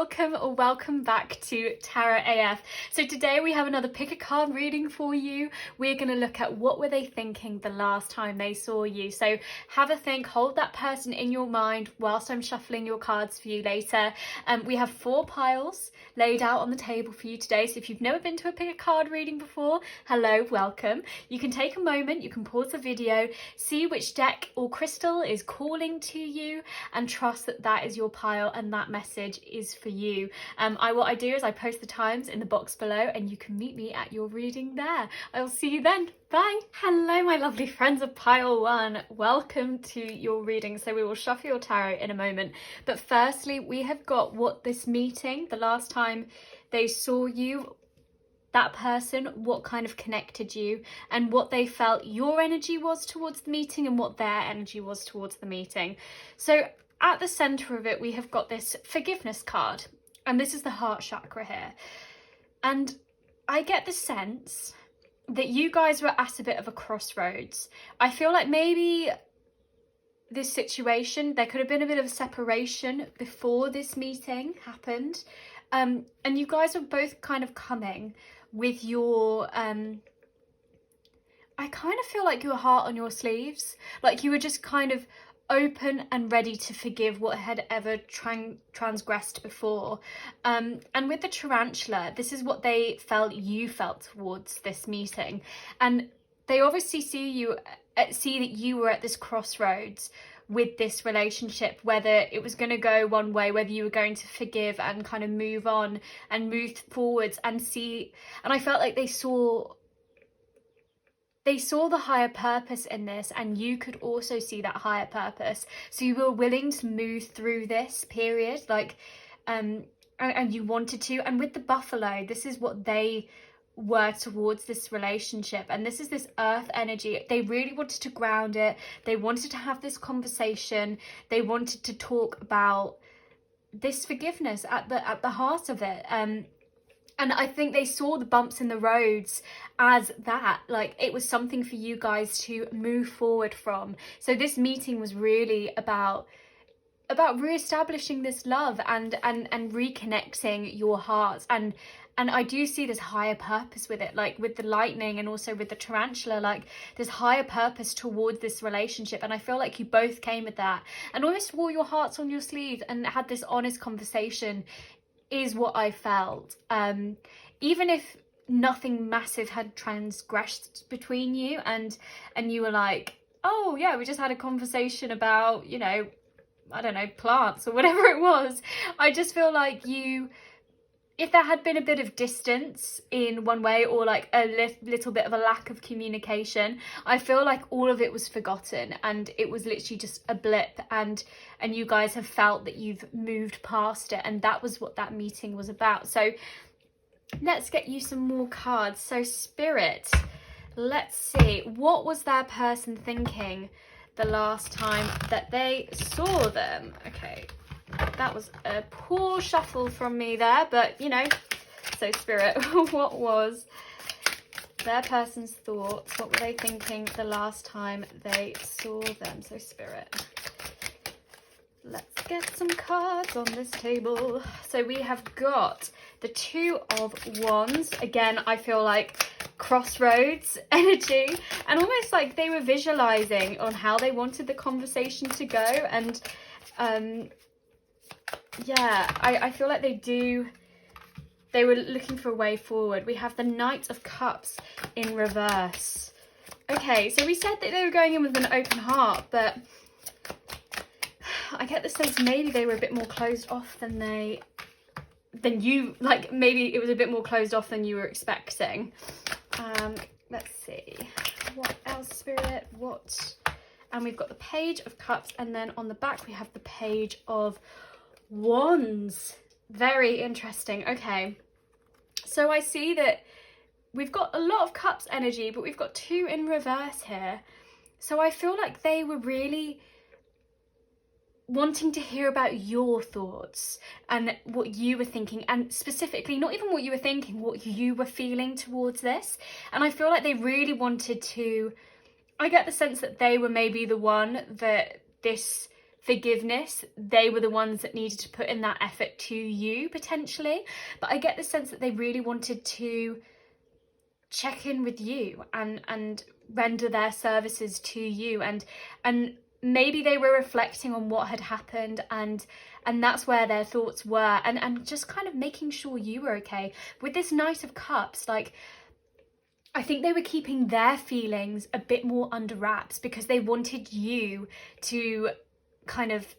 welcome or welcome back to Tarot AF. So today we have another pick a card reading for you. We're going to look at what were they thinking the last time they saw you. So have a think, hold that person in your mind whilst I'm shuffling your cards for you later. We have 4 piles laid out on the table for you today. So if you've never been to a pick a card reading before, hello, welcome. You can take a moment, you can pause the video, see which deck or crystal is calling to you, and trust that that is your pile and that message is for you. What I do is I post the times in the box below and you can meet me at your reading there. I'll see you then. Bye. Hello, my lovely friends of pile 1. Welcome to your reading. So we will shuffle your tarot in a moment. But firstly, we have got what this meeting, the last time they saw you, that person, what kind of connected you and what they felt your energy was towards the meeting and what their energy was towards the meeting. So at the center of it, we have got this forgiveness card, and this is the heart chakra here. And I get the sense that you guys were at a bit of a crossroads. I feel like maybe this situation, there could have been a bit of a separation before this meeting happened. And you guys were both kind of coming with your, I kind of feel like your heart on your sleeves. Like you were just kind of open and ready to forgive what had ever transgressed before. And with the tarantula, this is what they felt you felt towards this meeting. And they obviously see that you were at this crossroads with this relationship, whether it was going to go one way, whether you were going to forgive and kind of move on and move forwards and see. And I felt like they saw the higher purpose in this, and you could also see that higher purpose. So you were willing to move through this period, like, and you wanted to. And with the buffalo, this is what they were towards this relationship. And this is this earth energy. They really wanted to ground it. They wanted to have this conversation. They wanted to talk about this forgiveness at the heart of it. And I think they saw the bumps in the roads as that, like it was something for you guys to move forward from. So this meeting was really about re-establishing this love and reconnecting your hearts. And I do see this higher purpose with it, like with the lightning and also with the tarantula, like this higher purpose towards this relationship. And I feel like you both came with that and almost wore your hearts on your sleeves and had this honest conversation, is what I felt. Even if nothing massive had transgressed between you and you were like, oh yeah, we just had a conversation about, you know, I don't know, plants or whatever it was. I just feel like if there had been a bit of distance in one way or like a little bit of a lack of communication, I feel like all of it was forgotten and it was literally just a blip, and you guys have felt that you've moved past it, and that was what that meeting was about. So let's get you some more cards. So Spirit, let's see, what was their person thinking the last time that they saw them? Okay, that was a poor shuffle from me there, but you know. So Spirit, what was their person's thoughts? What were they thinking the last time they saw them? So Spirit, let's get some cards on this table. So we have got the 2 of Wands. Again, I feel like crossroads energy, and almost like they were visualizing on how they wanted the conversation to go. And yeah, I feel like they were looking for a way forward. We have the Knight of Cups in reverse. Okay, so we said that they were going in with an open heart, but I get the sense maybe they were a bit more closed off than you, like maybe it was a bit more closed off than you were expecting. Let's see, what else, Spirit, what? And we've got the Page of Cups, and then on the back we have the Page of Wands. Very interesting. Okay, so I see that we've got a lot of cups energy, but we've got 2 in reverse here. So I feel like they were really wanting to hear about your thoughts and what you were thinking, and specifically not even what you were thinking, what you were feeling towards this. And I feel like they really wanted to, I get the sense that they were maybe the one that this forgiveness. They were the ones that needed to put in that effort to you, potentially. But I get the sense that they really wanted to check in with you and render their services to you, and maybe they were reflecting on what had happened, and that's where their thoughts were, and just kind of making sure you were okay. With this Knight of Cups, like, I think they were keeping their feelings a bit more under wraps because they wanted you to kind of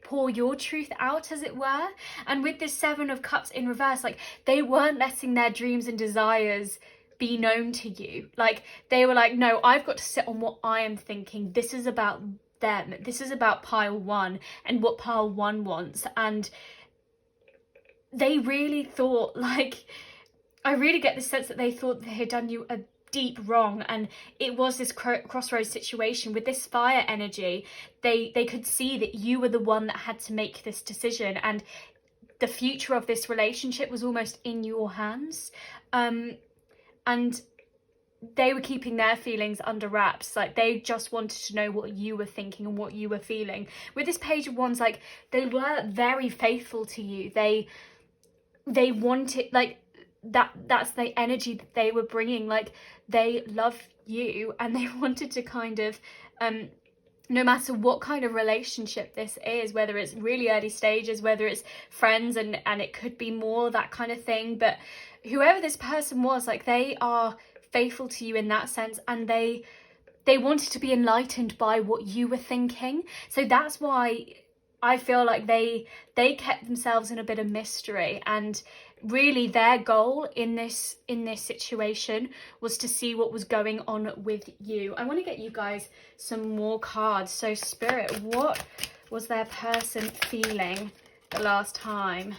pour your truth out, as it were. And with this Seven of Cups in reverse, like, they weren't letting their dreams and desires be known to you. Like, they were like, no, I've got to sit on what I am thinking. This is about them. This is about pile one and what pile one wants. And they really thought, like, I really get the sense that they thought they had done you a deep wrong, and it was this crossroads situation with this fire energy. They could see that you were the one that had to make this decision, and the future of this relationship was almost in your hands. And they were keeping their feelings under wraps. Like, they just wanted to know what you were thinking and what you were feeling. With this Page of Wands, like, they were very faithful to you. They wanted, like, that's the energy that they were bringing. Like, they love you, and they wanted to kind of no matter what kind of relationship this is, whether it's really early stages, whether it's friends, and it could be more that kind of thing, but whoever this person was, like, they are faithful to you in that sense, and they wanted to be enlightened by what you were thinking. So that's why I feel like they kept themselves in a bit of mystery, and really their goal in this situation was to see what was going on with you. I want to get you guys some more cards. So Spirit, what was their person feeling the last time?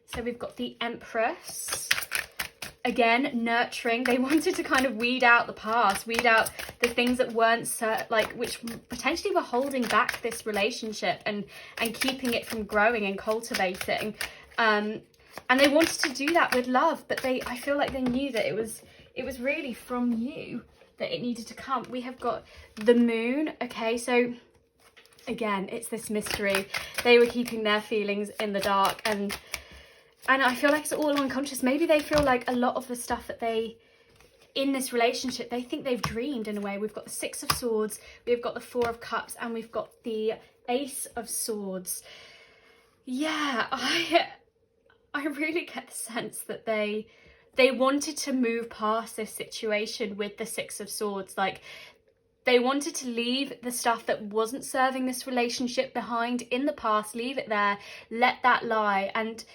So we've got the Empress. Again, nurturing. They wanted to kind of weed out the past, weed out the things that weren't which potentially were holding back this relationship and keeping it from growing and cultivating. And they wanted to do that with love, but I feel like they knew that it was really from you that it needed to come. We have got the Moon. Okay, so again, it's this mystery. They were keeping their feelings in the dark, and I feel like it's all unconscious. Maybe they feel like a lot of the stuff that in this relationship, they think they've dreamed in a way. We've got the Six of Swords, we've got the Four of Cups, and we've got the Ace of Swords. Yeah, I really get the sense that they wanted to move past this situation with the Six of Swords. Like, they wanted to leave the stuff that wasn't serving this relationship behind in the past, leave it there, let that lie, and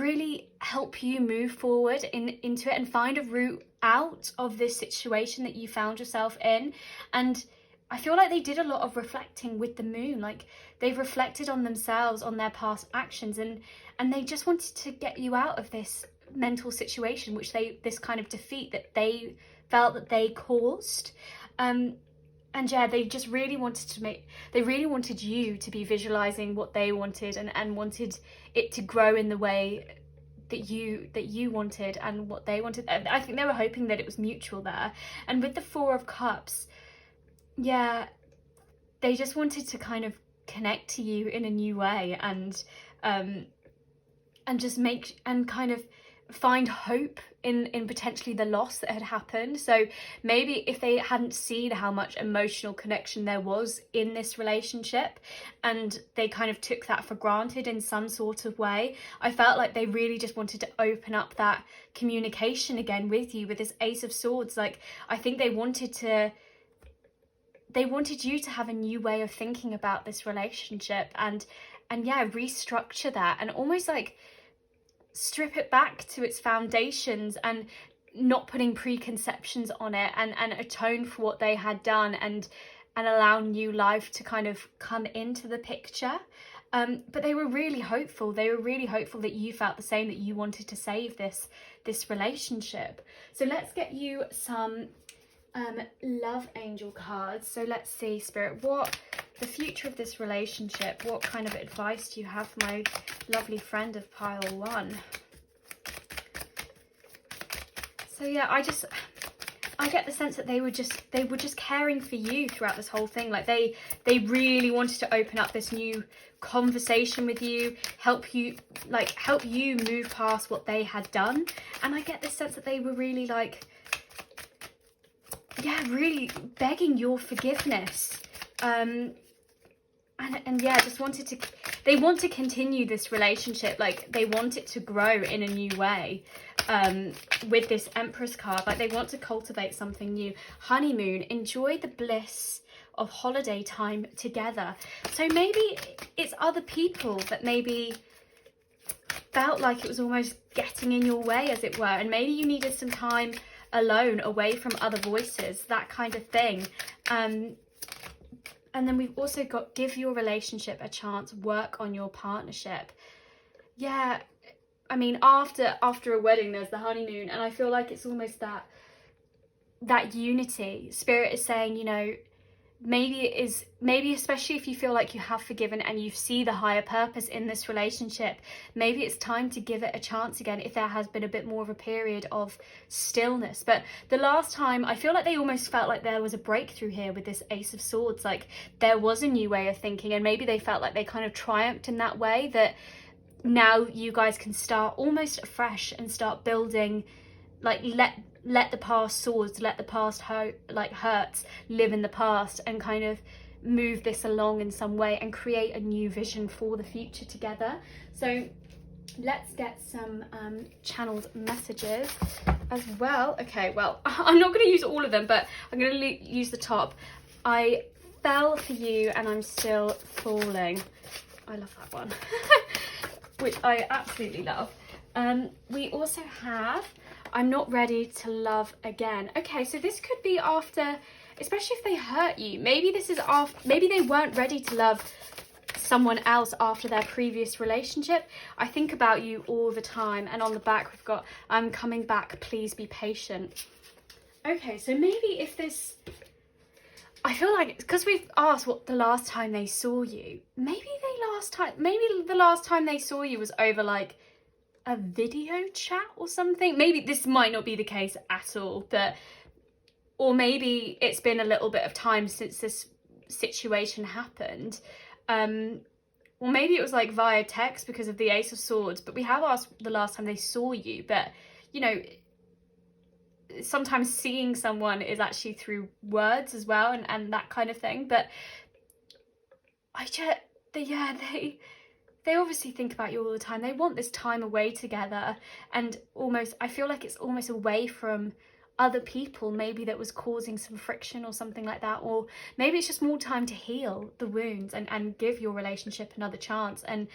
really help you move forward into it and find a route out of this situation that you found yourself in. And I feel like they did a lot of reflecting with the Moon. Like, they've reflected on themselves, on their past actions, and they just wanted to get you out of this mental situation, this kind of defeat that they felt that they caused. And yeah, they just really wanted you to be visualizing what they wanted, and wanted it to grow in the way that you wanted and what they wanted. I think they were hoping that it was mutual there. And with the Four of Cups, yeah, they just wanted to kind of connect to you in a new way, and just kind of find hope in potentially the loss that had happened. So maybe if they hadn't seen how much emotional connection there was in this relationship, and they kind of took that for granted in some sort of way, I felt like they really just wanted to open up that communication again with you with this Ace of Swords. Like, I think they wanted you to have a new way of thinking about this relationship, and yeah, restructure that, and almost like strip it back to its foundations, and not putting preconceptions on it, and atone for what they had done, and allow new life to kind of come into the picture. But they were really hopeful. They were really hopeful that you felt the same, that you wanted to save this relationship. So let's get you some love angel cards. So let's see, Spirit, what the future of this relationship, what kind of advice do you have for my lovely friend of pile one? So yeah, I get the sense that they were just caring for you throughout this whole thing. Like they really wanted to open up this new conversation with you, help you move past what they had done. And I get this sense that they were really like, yeah, really begging your forgiveness. And yeah, just they want to continue this relationship. Like they want it to grow in a new way. With this Empress card, like they want to cultivate something new. Honeymoon, enjoy the bliss of holiday time together. So maybe it's other people that maybe felt like it was almost getting in your way, as it were, and maybe you needed some time alone, away from other voices, that kind of thing. And then we've also got give your relationship a chance, work on your partnership. Yeah, I mean, after a wedding, there's the honeymoon, and I feel like it's almost that unity. Spirit is saying, you know, maybe especially if you feel like you have forgiven and you see the higher purpose in this relationship, maybe it's time to give it a chance again if there has been a bit more of a period of stillness. But the last time, I feel like they almost felt like there was a breakthrough here with this Ace of Swords. Like there was a new way of thinking, and maybe they felt like they kind of triumphed in that way, that now you guys can start almost afresh and start building, like let the past swords, let the past hurts live in the past, and kind of move this along in some way and create a new vision for the future together. So let's get some channeled messages as well. Okay, well, I'm not going to use all of them, but I'm going to use the top. I fell for you and I'm still falling. I love that one. Which I absolutely love. We also have I'm not ready to love again. Okay, so this could be after, especially if they hurt you. Maybe this is after, maybe they weren't ready to love someone else after their previous relationship. I think about you all the time. And on the back we've got, I'm coming back, please be patient. Okay, so maybe if this, I feel like it's because we've asked what the last time they saw you. Maybe the last time they saw you was over like a video chat or something. Maybe this might not be the case at all, but or maybe it's been a little bit of time since this situation happened. Or maybe it was like via text because of the Ace of Swords, but we have asked the last time they saw you. But you know, sometimes seeing someone is actually through words as well, and that kind of thing. But they obviously think about you all the time. They want this time away together, and almost, I feel like it's almost away from other people, maybe that was causing some friction or something like that. Or maybe it's just more time to heal the wounds and give your relationship another chance. And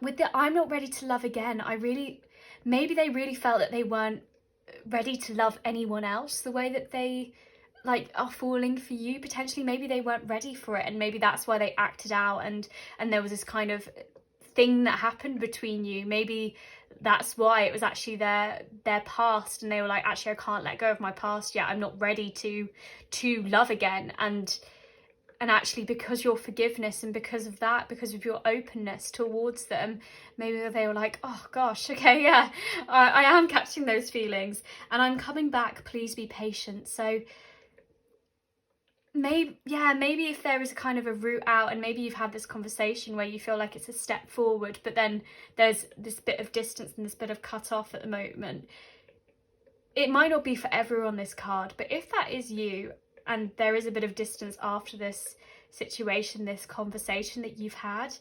with the I'm not ready to love again, maybe they really felt that they weren't ready to love anyone else the way that they like are falling for you. Potentially maybe they weren't ready for it, and maybe that's why they acted out, and there was this kind of thing that happened between you. Maybe that's why it was actually their past, and they were like, actually I can't let go of my past yet, I'm not ready to love again. And actually, because your forgiveness and because of that, because of your openness towards them, maybe they were like, oh gosh, okay, yeah, I am catching those feelings and I'm coming back, please be patient. So maybe if there is a kind of a route out, and maybe you've had this conversation where you feel like it's a step forward, but then there's this bit of distance and this bit of cut off at the moment. It might not be for everyone, this card, but if that is you, and there is a bit of distance after this situation, this conversation that you've had,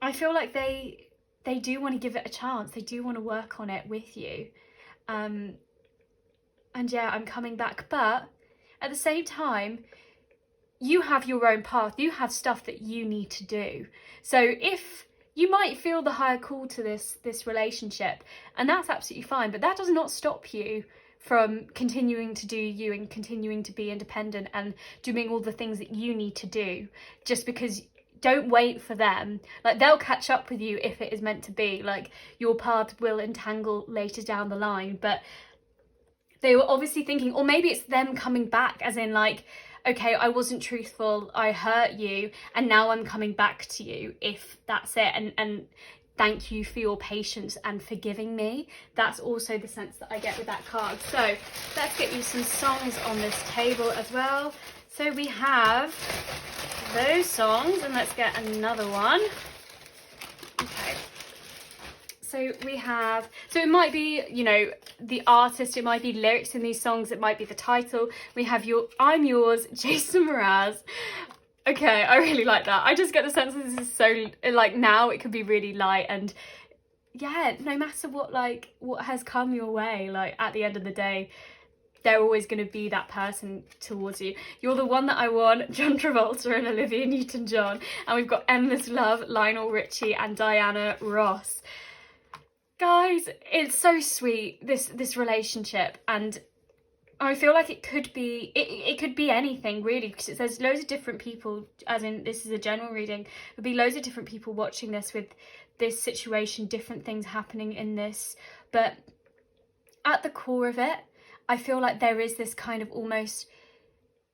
I feel like they do want to give it a chance. They do want to work on it with you. And yeah, I'm coming back, but at the same time, you have your own path. You have stuff that you need to do. So if you might feel the higher call to this relationship, and that's absolutely fine, but that does not stop you from continuing to do you and continuing to be independent and doing all the things that you need to do. Just because, don't wait for them. Like, they'll catch up with you if it is meant to be. Like, your path will entangle later down the line, but they were obviously thinking, or maybe it's them coming back, as in like, okay, I wasn't truthful, I hurt you, and now I'm coming back to you, if that's it. And thank you for your patience and forgiving me. That's also the sense that I get with that card. So let's get you some songs on this table as well. So we have those songs, and let's get another one. Okay. So we have, so it might be, you know, the artist, it might be lyrics in these songs, it might be the title. We have I'm Yours, Jason Mraz. Okay, I really like that. I just get the sense that this is so, like, now it could be really light, and yeah, no matter what, like, what has come your way, like, at the end of the day, they're always going to be that person towards you. You're the one that I want, John Travolta and Olivia Newton-John. And we've got Endless Love, Lionel Richie and Diana Ross. Guys, it's so sweet, this relationship, and I feel like it could be, it could be anything really, because there's loads of different people, as in this is a general reading, there'll be loads of different people watching this with this situation, different things happening in this, but at the core of it, I feel like there is this kind of almost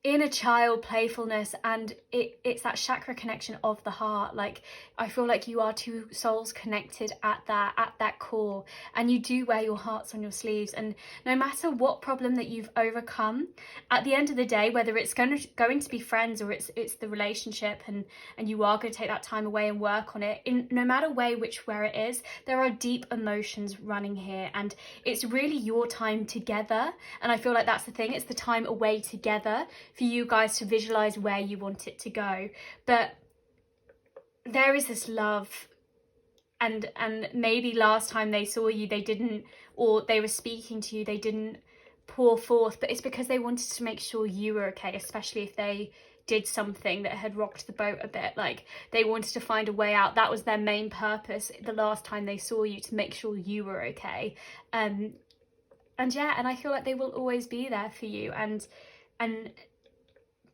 inner child playfulness, and it's that chakra connection of the heart. Like, I feel like you are two souls connected at that core, and you do wear your hearts on your sleeves. And no matter what problem that you've overcome, at the end of the day, whether it's going to be friends or it's the relationship, and you are going to take that time away and work on it, in no matter where it is, there are deep emotions running here, and it's really your time together. And I feel like that's the thing, it's the time away together for you guys to visualize where you want it to go. But there is this love, and maybe last time they saw you, they didn't, or they were speaking to you, they didn't pour forth, but it's because they wanted to make sure you were okay, especially if they did something that had rocked the boat a bit. Like, they wanted to find a way out. That was their main purpose the last time they saw you, to make sure you were okay. And yeah, and I feel like they will always be there for you, and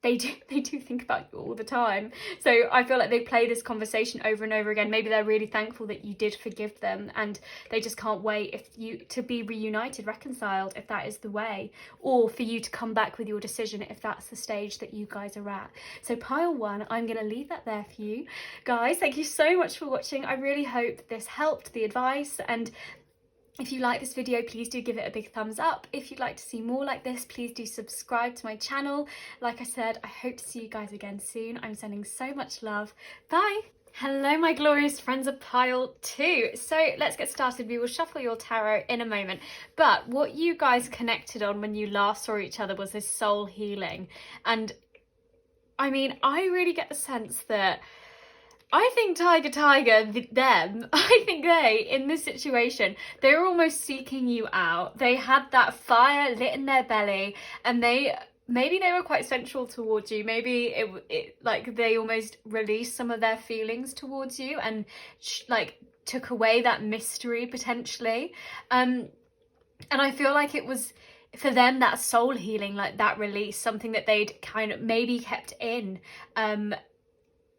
they do think about you all the time. So I feel like they play this conversation over and over again. Maybe they're really thankful that you did forgive them, and they just can't wait to be reunited, reconciled, if that is the way, or for you to come back with your decision if that's the stage that you guys are at. So pile one, I'm going to leave that there for you guys. Thank you so much for watching. I really hope this helped, the advice, and if you like this video, please do give it a big thumbs up. If you'd like to see more like this, please do subscribe to my channel. Like I said, I hope to see you guys again soon. I'm sending so much love. Bye! Hello, my glorious friends of pile 2. So let's get started. We will shuffle your tarot in a moment. But what you guys connected on when you last saw each other was this soul healing. And I mean, I really get the sense that I think I think they, in this situation, they were almost seeking you out. They had that fire lit in their belly, and maybe they were quite sensual towards you. Maybe it like they almost released some of their feelings towards you, and like took away that mystery potentially. And I feel like it was, for them, that soul healing, like that release, something that they'd kind of maybe kept in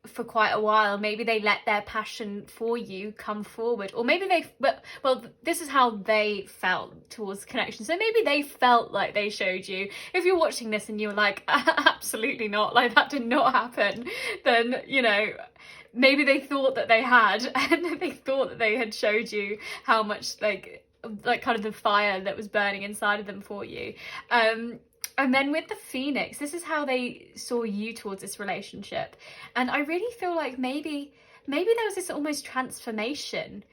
for quite a while. Maybe they let their passion for you come forward, or maybe well, this is how they felt towards the connection. So maybe they felt like they showed you. If you're watching this and you're like, absolutely not, like that did not happen, then, you know, maybe they thought that they had, and they thought that they had showed you how much like kind of the fire that was burning inside of them for you. And then with the Phoenix, this is how they saw you towards this relationship. And I really feel like maybe there was this almost transformation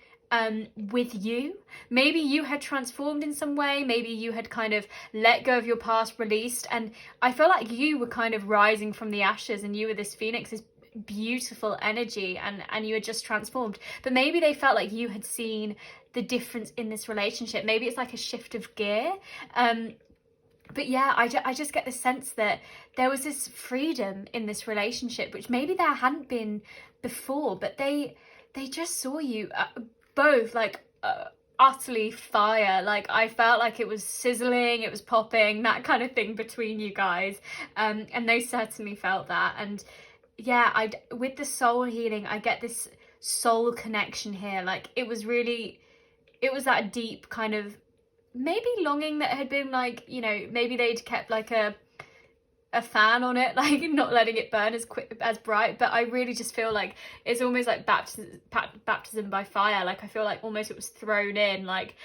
with you. Maybe you had transformed in some way. Maybe you had kind of let go of your past, released. And I feel like you were kind of rising from the ashes, and you were this Phoenix, this beautiful energy, and you had just transformed. But maybe they felt like you had seen the difference in this relationship. Maybe it's like a shift of gear. But yeah, I just get the sense that there was this freedom in this relationship, which maybe there hadn't been before, but they just saw you both like utterly fire. Like, I felt like it was sizzling, it was popping, that kind of thing between you guys. And they certainly felt that. And yeah, with the soul healing, I get this soul connection here. Like, it was that deep kind of maybe longing that had been like, you know, maybe they'd kept like a fan on it, like not letting it burn as bright, but I really just feel like it's almost like baptism by fire. Like I feel like almost it was thrown in, like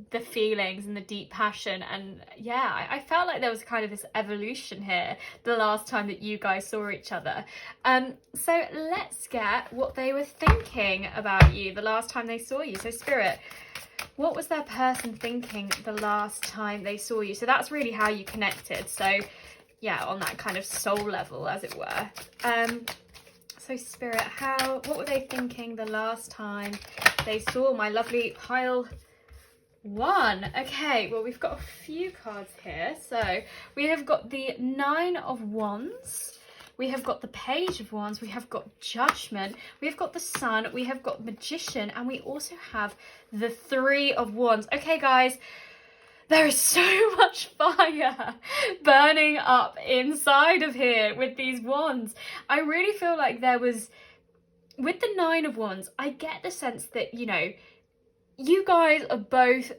the feelings and the deep passion. And yeah, I felt like there was kind of this evolution here the last time that you guys saw each other. So let's get what they were thinking about you the last time they saw you. So Spirit, what was their person thinking the last time they saw you? So that's really how you connected. So yeah, on that kind of soul level, as it were. So Spirit, what were they thinking the last time they saw my lovely pile one? Okay, well, we've got a few cards here. So we have got the Nine of Wands, we have got the Page of Wands, we have got Judgment, we have got the Sun, we have got Magician, and we also have the Three of Wands. Okay, guys, there is so much fire burning up inside of here with these wands. I really feel like there was, with the Nine of Wands, I get the sense that, you know, you guys are both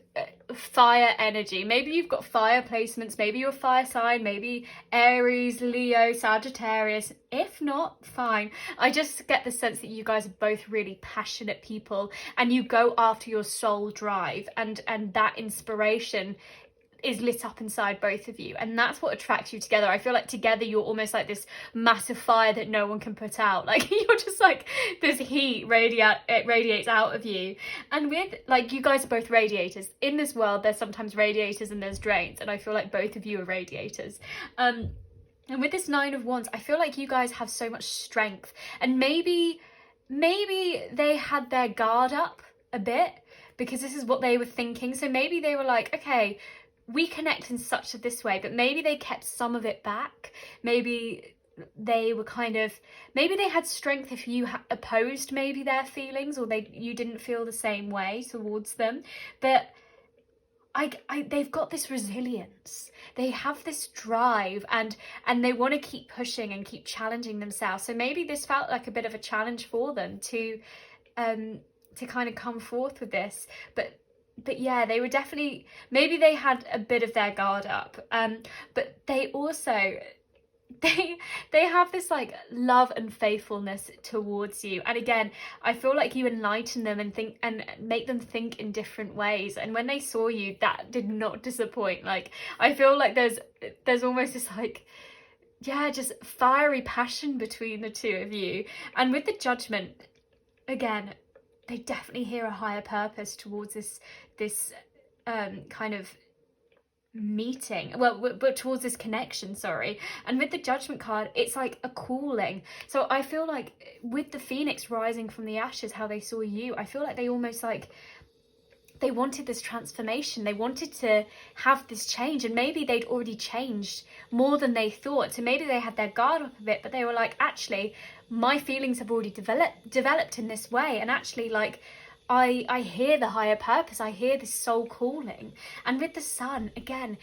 fire energy. Maybe you've got fire placements, maybe you're fire sign, maybe Aries, Leo, Sagittarius. If not, fine. I just get the sense that you guys are both really passionate people, and you go after your soul drive, and that inspiration is lit up inside both of you, and that's what attracts you together. I feel like together you're almost like this massive fire that no one can put out. Like you're just like this heat radiates out of you. And with, like, you guys are both radiators. In this world there's sometimes radiators and there's drains, and I feel like both of you are radiators. And with this Nine of Wands, I feel like you guys have so much strength, and maybe they had their guard up a bit because this is what they were thinking. So maybe they were like, okay, we connect in such a this way, but maybe they kept some of it back. Maybe they were maybe they had strength if you opposed maybe their feelings, or you didn't feel the same way towards them. But they've got this resilience, they have this drive, and they want to keep pushing and keep challenging themselves. So maybe this felt like a bit of a challenge for them to kind of come forth with this. But yeah, they were definitely, maybe they had a bit of their guard up, but they also, they have this like love and faithfulness towards you. And again, I feel like you enlighten them and make them think in different ways. And when they saw you, that did not disappoint. Like I feel like there's almost this like, yeah, just fiery passion between the two of you. And with the Judgment, again, they definitely hear a higher purpose towards this kind of meeting, but towards this connection, sorry. And with the Judgment card, it's like a calling. So I feel like with the Phoenix rising from the ashes, how they saw you, I feel like they almost like, they wanted this transformation, they wanted to have this change, and maybe they'd already changed more than they thought. So maybe they had their guard up a bit, but they were like, actually, my feelings have already developed in this way, and actually, like, I hear the higher purpose, I hear this soul calling. And with the Sun, again,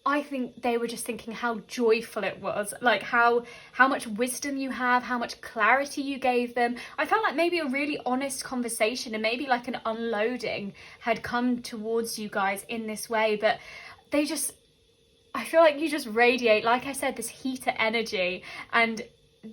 I think they were just thinking how joyful it was, like how much wisdom you have, how much clarity you gave them. I felt like maybe a really honest conversation and maybe like an unloading had come towards you guys in this way. But I feel like you just radiate, like I said, this heater energy, and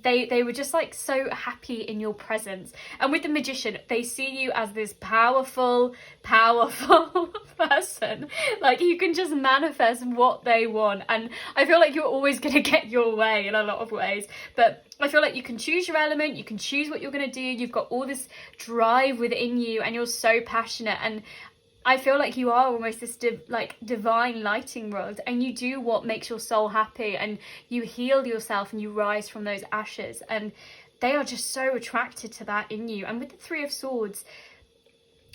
they were just like so happy in your presence. And with the Magician, they see you as this powerful person. Like you can just manifest what they want, and I feel like you're always going to get your way in a lot of ways. But I feel like you can choose your element, you can choose what you're going to do. You've got all this drive within you, and you're so passionate. And I feel like you are almost this divine lighting rod, and you do what makes your soul happy, and you heal yourself and you rise from those ashes, and they are just so attracted to that in you. And with the Three of Swords,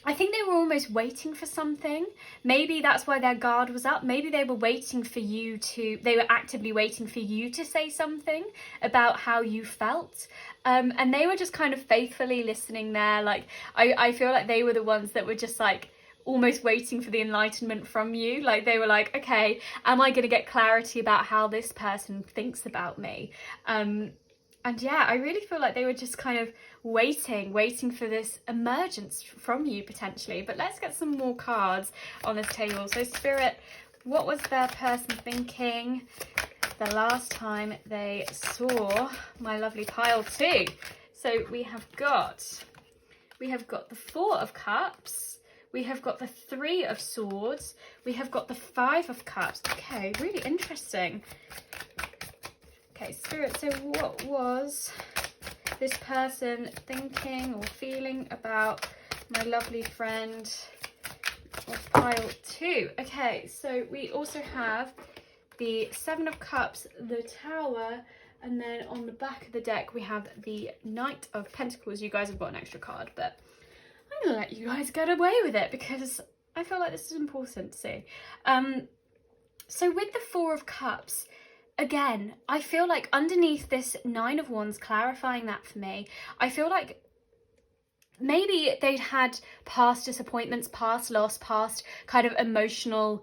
I think they were almost waiting for something. Maybe that's why their guard was up. Maybe they were waiting for you to, they were actively waiting for you to say something about how you felt. And they were just kind of faithfully listening there. Like, I feel like they were the ones that were just like, almost waiting for the enlightenment from you. Like they were like, okay, am I going to get clarity about how this person thinks about me? And yeah, I really feel like they were just kind of waiting for this emergence from you potentially. But let's get some more cards on this table. So Spirit, what was their person thinking the last time they saw my lovely pile too. So we have got the Four of Cups, we have got the Three of Swords, we have got the Five of Cups. Okay, really interesting. Okay, Spirit, so what was this person thinking or feeling about my lovely friend of pile 2? Okay, so we also have the Seven of Cups, the Tower, and then on the back of the deck we have the Knight of Pentacles. You guys have got an extra card, but I'm gonna let you guys get away with it because I feel like this is important to see. So with the Four of Cups, again, I feel like underneath this Nine of Wands, clarifying that for me, I feel like maybe they'd had past disappointments, past loss, past kind of emotional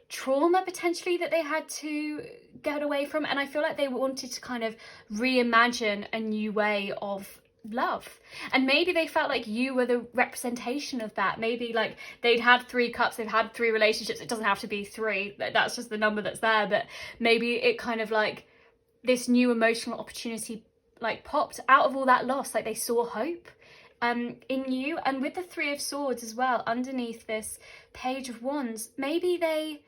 trauma potentially that they had to get away from, and I feel like they wanted to kind of reimagine a new way of love, and maybe they felt like you were the representation of that. Maybe like they'd had 3 cups, they've had 3 relationships. It doesn't have to be 3, that's just the number that's there, but maybe it kind of like this new emotional opportunity like popped out of all that loss, like they saw hope in you. And with the Three of Swords as well, underneath this Page of Wands, maybe they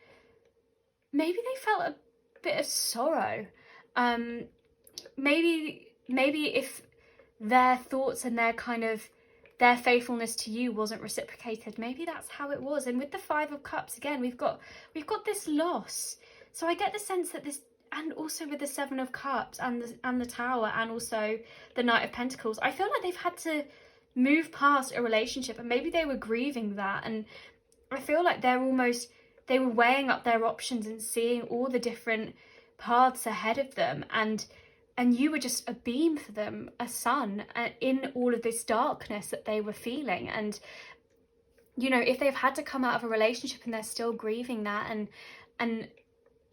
felt a bit of sorrow. Maybe if their thoughts and their kind of their faithfulness to you wasn't reciprocated, maybe that's how it was. And with the Five of Cups, again, we've got this loss. So I get the sense that this, and also with the Seven of Cups and the Tower, and also the Knight of Pentacles, I feel like they've had to move past a relationship, and maybe they were grieving that. And I feel like they were weighing up their options and seeing all the different paths ahead of them, and you were just a beam for them, a sun, in all of this darkness that they were feeling. And you know, if they've had to come out of a relationship and they're still grieving that, and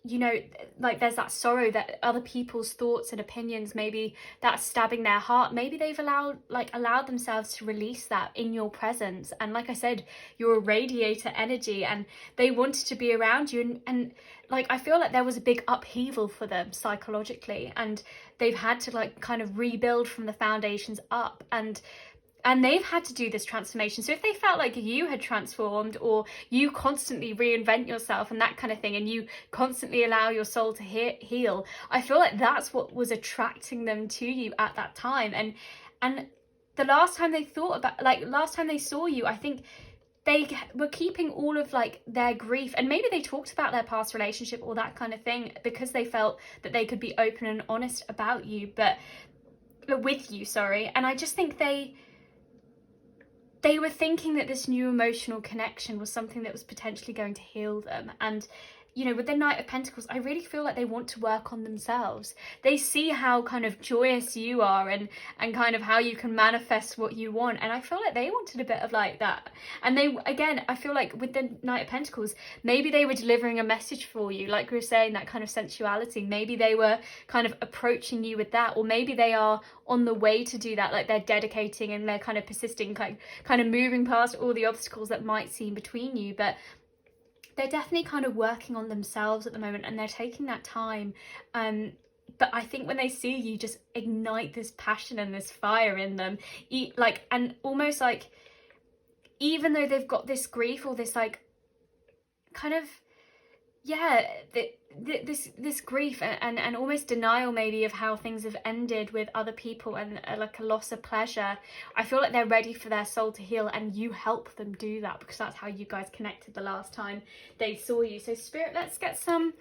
you know, like there's that sorrow that other people's thoughts and opinions, maybe that's stabbing their heart, maybe they've allowed themselves to release that in your presence. And like I said, you're a radiator energy, and they wanted to be around you, and like I feel like there was a big upheaval for them psychologically, and they've had to like kind of rebuild from the foundations up, and they've had to do this transformation. So if they felt like you had transformed, or you constantly reinvent yourself and that kind of thing, and you constantly allow your soul to heal, I feel like that's what was attracting them to you at that time. And the last time they last time they saw you, I think they were keeping all of like their grief, and maybe they talked about their past relationship or that kind of thing because they felt that they could be open and honest about you, but with you, sorry. And I just think they were thinking that this new emotional connection was something that was potentially going to heal them. And you know, with the Knight of Pentacles, I really feel like they want to work on themselves. They see how kind of joyous you are, and kind of how you can manifest what you want. And I feel like they wanted a bit of like that. And they, again, I feel like with the Knight of Pentacles, maybe they were delivering a message for you, like we were saying, that kind of sensuality. Maybe they were kind of approaching you with that, or maybe they are on the way to do that, like they're dedicating and they're kind of persisting, kind of moving past all the obstacles that might seem between you. But they're definitely kind of working on themselves at the moment, and they're taking that time. But I think when they see you just ignite this passion and this fire in them, and almost like, even though they've got this grief or this like kind of, yeah, this grief and almost denial maybe of how things have ended with other people, and like a loss of pleasure, I feel like they're ready for their soul to heal, and you help them do that because that's how you guys connected the last time they saw you. So Spirit, let's get some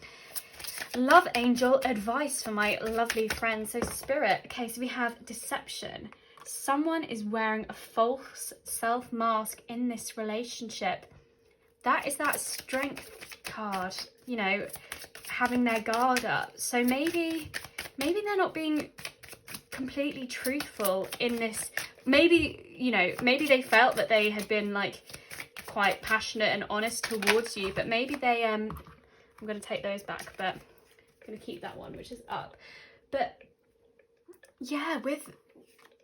love angel advice for my lovely friend. So Spirit, okay, so we have deception. Someone is wearing a false self mask in this relationship. That is that strength card, you know, having their guard up. So maybe they're not being completely truthful in this. Maybe, you know, maybe they felt that they had been like quite passionate and honest towards you, but maybe they I'm going to take those back, but I'm going to keep that one, which is up. But yeah, with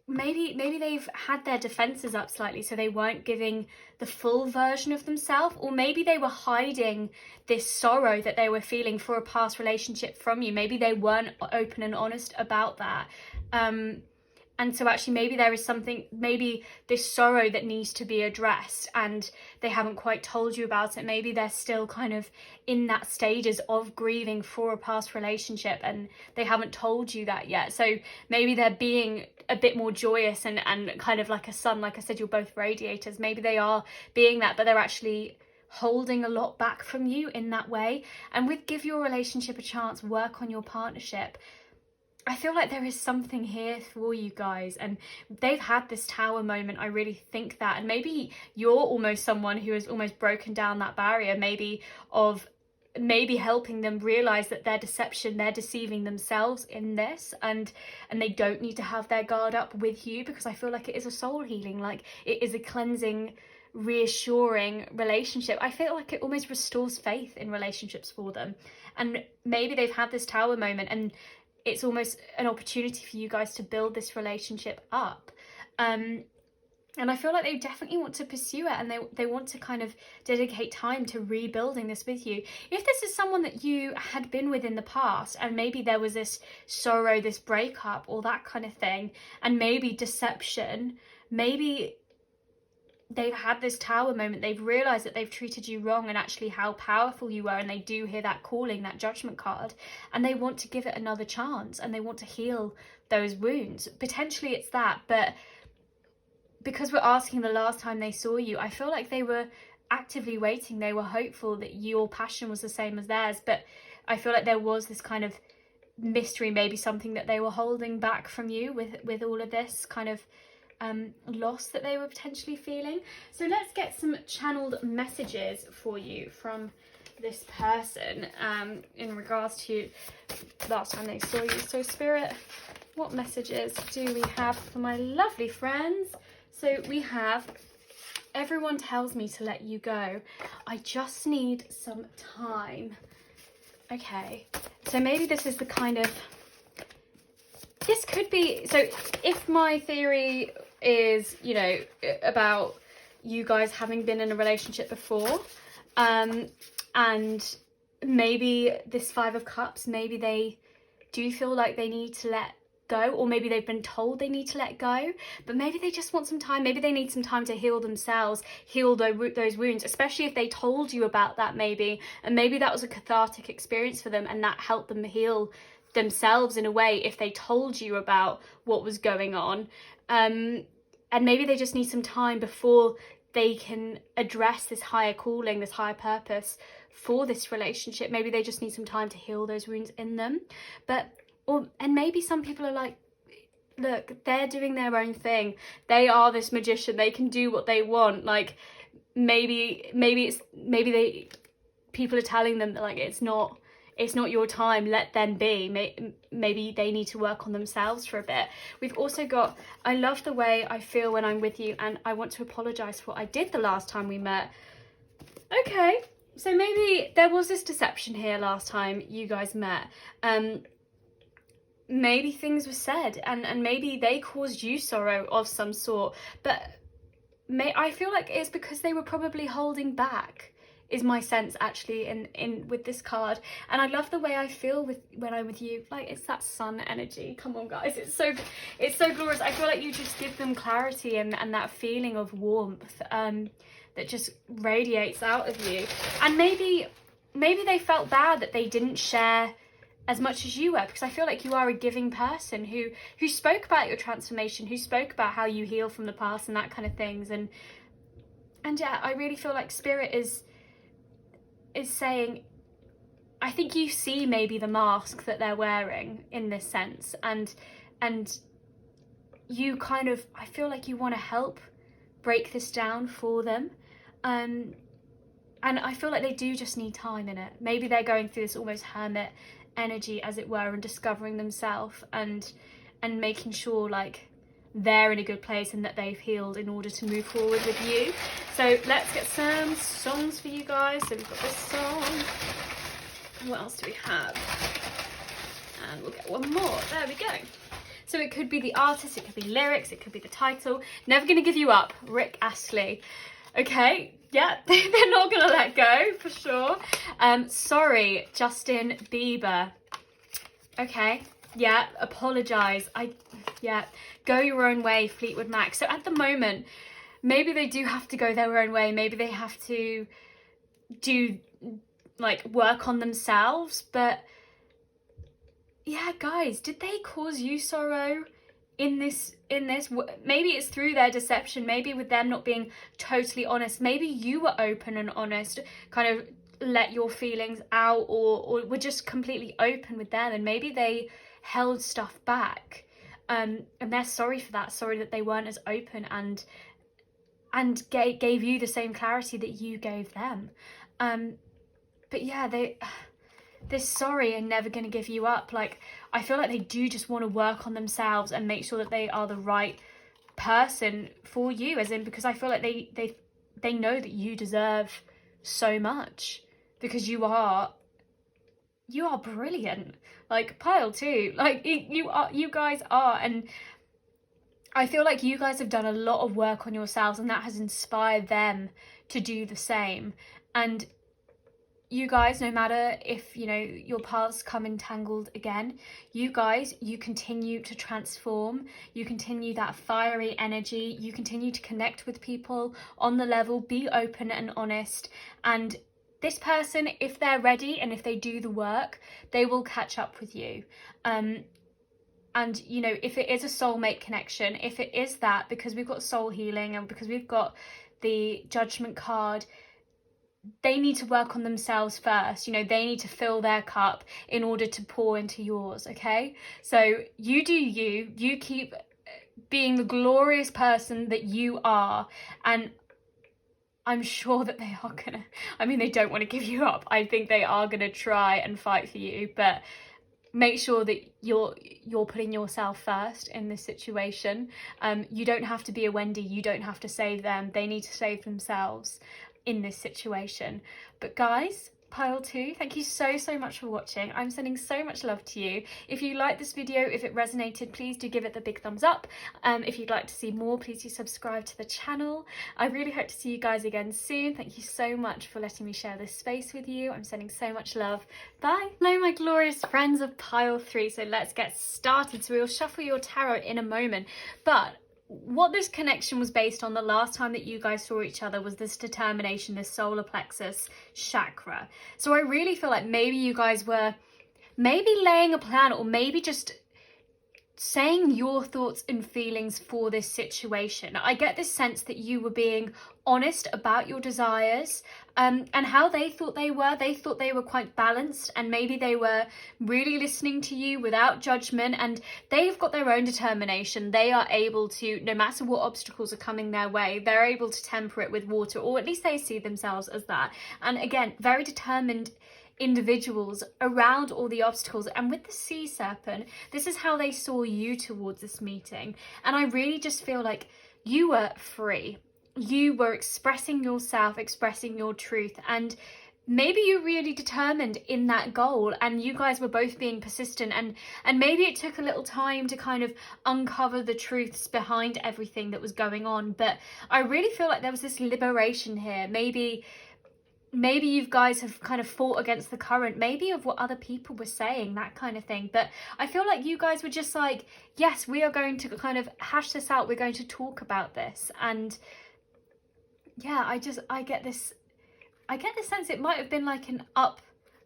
maybe they've had their defenses up slightly, so they weren't giving the full version of themselves, or maybe they were hiding this sorrow that they were feeling for a past relationship from you. Maybe they weren't open and honest about that. And so actually maybe there is something, maybe this sorrow that needs to be addressed and they haven't quite told you about it. Maybe they're still kind of in that stages of grieving for a past relationship and they haven't told you that yet. So maybe they're being a bit more joyous and kind of like a sun. Like I said, you're both radiators. Maybe they are being that, but they're actually holding a lot back from you in that way. And with give your relationship a chance, work on your partnership, I feel like there is something here for you guys, and they've had this tower moment. I really think that, and maybe you're almost someone who has almost broken down that barrier, maybe helping them realize that their deception, they're deceiving themselves in this, and they don't need to have their guard up with you, because I feel like it is a soul healing, like it is a cleansing, reassuring relationship. I feel like it almost restores faith in relationships for them, and maybe they've had this tower moment and it's almost an opportunity for you guys to build this relationship up. And I feel like they definitely want to pursue it, and they want to kind of dedicate time to rebuilding this with you. If this is someone that you had been with in the past, and maybe there was this sorrow, this breakup, or that kind of thing, and maybe deception, maybe they've had this tower moment, they've realized that they've treated you wrong and actually how powerful you were, and they do hear that calling, that judgment card, and they want to give it another chance and they want to heal those wounds. Potentially it's that, but because we're asking the last time they saw you, I feel like they were actively waiting. They were hopeful that your passion was the same as theirs, but I feel like there was this kind of mystery, maybe something that they were holding back from you with all of this kind of loss that they were potentially feeling. So let's get some channeled messages for you from this person in regards to last time they saw you. So Spirit, what messages do we have for my lovely friends? So we have, everyone tells me to let you go. I just need some time. Okay, so maybe this is the kind of, this could be, so if my theory is, you know, about you guys having been in a relationship before, and maybe this Five of Cups, maybe they do feel like they need to let go, or maybe they've been told they need to let go, but maybe they just want some time. Maybe they need some time to heal themselves, heal those wounds, especially if they told you about that, maybe, and maybe that was a cathartic experience for them and that helped them heal themselves in a way if they told you about what was going on. And maybe they just need some time before they can address this higher calling, this higher purpose for this relationship. Maybe they just need some time to heal those wounds in them. And maybe some people are like, look, they're doing their own thing. They are this magician. They can do what they want. Like maybe people are telling them that like it's not your time, let them be. Maybe they need to work on themselves for a bit. We've also got, I love the way I feel when I'm with you, and I want to apologize for what I did the last time we met. Okay, so maybe there was this deception here last time you guys met. Maybe things were said and maybe they caused you sorrow of some sort, but I feel like it's because they were probably holding back, is my sense actually in with this card. And I love the way I feel when I'm with you. Like it's that sun energy. Come on guys, it's so glorious. I feel like you just give them clarity and that feeling of warmth that just radiates out of you. And maybe they felt bad that they didn't share as much as you were, because I feel like you are a giving person who spoke about your transformation, who spoke about how you heal from the past and that kind of things. And yeah, I really feel like Spirit is saying, I think you see maybe the mask that they're wearing in this sense, and you kind of, I feel like you want to help break this down for them, and I feel like they do just need time in it. Maybe they're going through this almost hermit energy, as it were, and discovering themselves and making sure like they're in a good place and that they've healed in order to move forward with you. So let's get some songs for you guys. So we've got this song. What else do we have? And we'll get one more. There we go. So it could be the artist, it could be lyrics, it could be the title. Never gonna give you up, Rick Astley. Okay, yeah, they're not gonna let go, for sure. Sorry, Justin Bieber. Okay, yeah, apologise. Yeah, go your own way, Fleetwood Mac. So at the moment, maybe they do have to go their own way. Maybe they have to do, like, work on themselves. But yeah, guys, did they cause you sorrow in this? Maybe it's through their deception. Maybe with them not being totally honest. Maybe you were open and honest, kind of let your feelings out, or were just completely open with them, and maybe they held stuff back. And they're sorry for that. Sorry that they weren't as open and gave you the same clarity that you gave them. But yeah, they're sorry and never going to give you up. Like, I feel like they do just want to work on themselves and make sure that they are the right person for you, as in, because I feel like they know that you deserve so much, because you are brilliant. Like, pile 2, like, you guys are. And I feel like you guys have done a lot of work on yourselves, and that has inspired them to do the same. And you guys, no matter if, you know, your paths come entangled again, you guys, you continue to transform, you continue that fiery energy, you continue to connect with people on the level, be open and honest. And this person, if they're ready and if they do the work, they will catch up with you. And, you know, if it is a soulmate connection, if it is that, because we've got soul healing and because we've got the judgment card, they need to work on themselves first. You know, they need to fill their cup in order to pour into yours, okay? So you do you keep being the glorious person that you are, and I'm sure that they are gonna, I mean, they don't want to give you up. I think they are gonna try and fight for you, but make sure that you're putting yourself first in this situation. You don't have to be a Wendy. You don't have to save them. They need to save themselves in this situation. But guys, pile 2, thank you so much for watching. I'm sending so much love to you. If you liked this video, if it resonated, please do give it the big thumbs up. If you'd like to see more, please do subscribe to the channel. I really hope to see you guys again soon. Thank you so much for letting me share this space with you. I'm sending so much love. Bye. Hello, my glorious friends of pile 3. So let's get started. So we'll shuffle your tarot in a moment, but what this connection was based on the last time that you guys saw each other was this determination, this solar plexus chakra. So I really feel like maybe you guys were laying a plan, or maybe just saying your thoughts and feelings for this situation. I get this sense that you were being honest about your desires, and how they thought they were. They thought they were quite balanced, and maybe they were really listening to you without judgment, and they've got their own determination. They are able to, no matter what obstacles are coming their way, they're able to temper it with water, or at least they see themselves as that. And again, very determined individuals around all the obstacles. And with the sea serpent, this is how they saw you towards this meeting. And I really just feel like you were free. You were expressing yourself, expressing your truth, and maybe you're really determined in that goal, and you guys were both being persistent, and maybe it took a little time to kind of uncover the truths behind everything that was going on. But I really feel like there was this liberation here. Maybe you guys have kind of fought against the current, maybe of what other people were saying, that kind of thing. But I feel like you guys were just like, yes, we are going to kind of hash this out. We're going to talk about this. And yeah, I get this sense it might have been like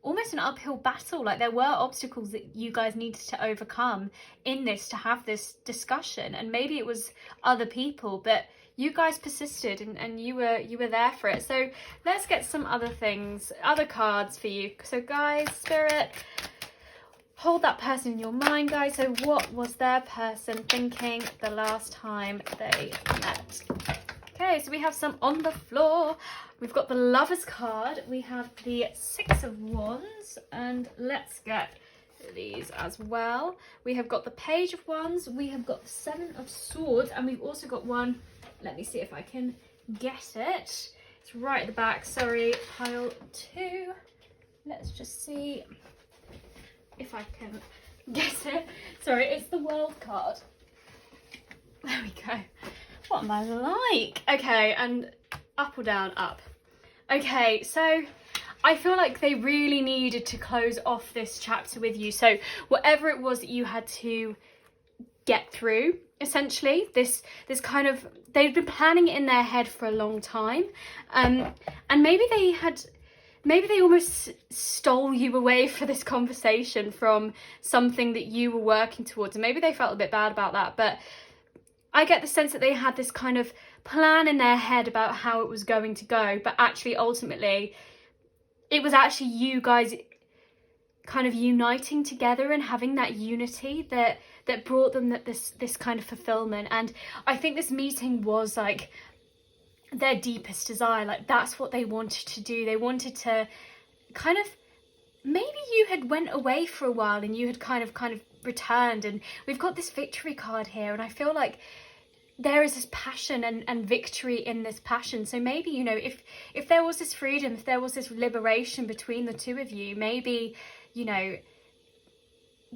almost an uphill battle. Like there were obstacles that you guys needed to overcome in this to have this discussion. And maybe it was other people, but you guys persisted, and you were there for it. So let's get some other cards for you. So guys, Spirit, hold that person in your mind, guys. So what was their person thinking the last time they met? Okay, so we have some on the floor. We've got the Lover's card. We have the 6 of Wands, and let's get these as well. We have got the Page of Wands. We have got the 7 of Swords, and we've also got one. Let me see if I can get it. It's right at the back. Sorry, pile 2. Let's just see if I can Guess it. Sorry, it's the World card. There we go. What am I like? Okay, and up or down? Up. Okay, so I feel like they really needed to close off this chapter with you. So whatever it was that you had to get through, essentially, this kind of, they've been planning it in their head for a long time, and maybe they almost stole you away for this conversation from something that you were working towards, and maybe they felt a bit bad about that. But I get the sense that they had this kind of plan in their head about how it was going to go, but actually ultimately it was actually you guys kind of uniting together and having that unity that brought them this kind of fulfillment. And I think this meeting was like their deepest desire. Like, that's what they wanted to do. They wanted to kind of, maybe you had went away for a while and you had kind of returned, and we've got this victory card here, and I feel like there is this passion and victory in this passion. So maybe, you know, if there was this freedom, if there was this liberation between the two of you, maybe, you know,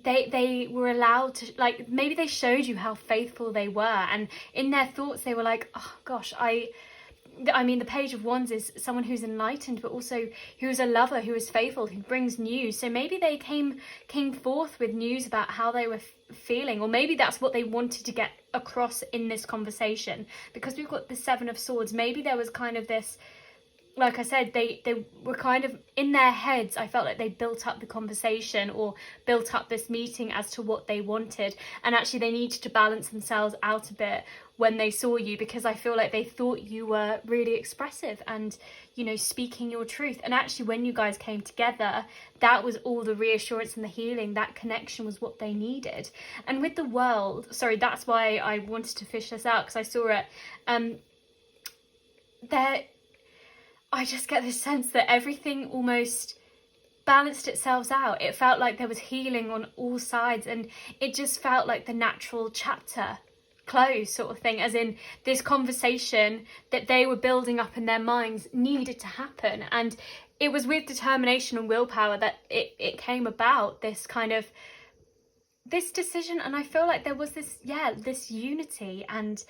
they were allowed to, like, maybe they showed you how faithful they were, and in their thoughts they were like, oh gosh, I mean, the Page of Wands is someone who's enlightened, but also who's a lover, who is faithful, who brings news. So maybe they came forth with news about how they were feeling, or maybe that's what they wanted to get across in this conversation. Because we've got the Seven of Swords, maybe there was kind of this, like I said, they were kind of in their heads. I felt like they built up the conversation or built up this meeting as to what they wanted, and actually they needed to balance themselves out a bit when they saw you, because I feel like they thought you were really expressive and, you know, speaking your truth. And actually when you guys came together, that was all the reassurance and the healing. That connection was what they needed. And with the World, sorry, that's why I wanted to fish this out, because I saw it there. I just get this sense that everything almost balanced itself out. It felt like there was healing on all sides, and it just felt like the natural chapter closed, sort of thing, as in this conversation that they were building up in their minds needed to happen. And it was with determination and willpower that it came about, this kind of, this decision. And I feel like there was this unity and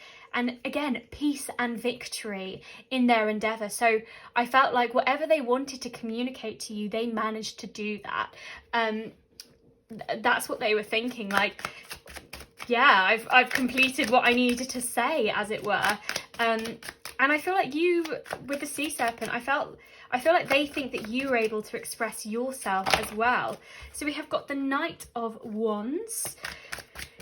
again, peace and victory in their endeavour. So I felt like whatever they wanted to communicate to you, they managed to do that. That's what they were thinking, like, yeah, I've completed what I needed to say, as it were. And I feel like you, with the Sea Serpent, I feel like they think that you were able to express yourself as well. So we have got the Knight of Wands.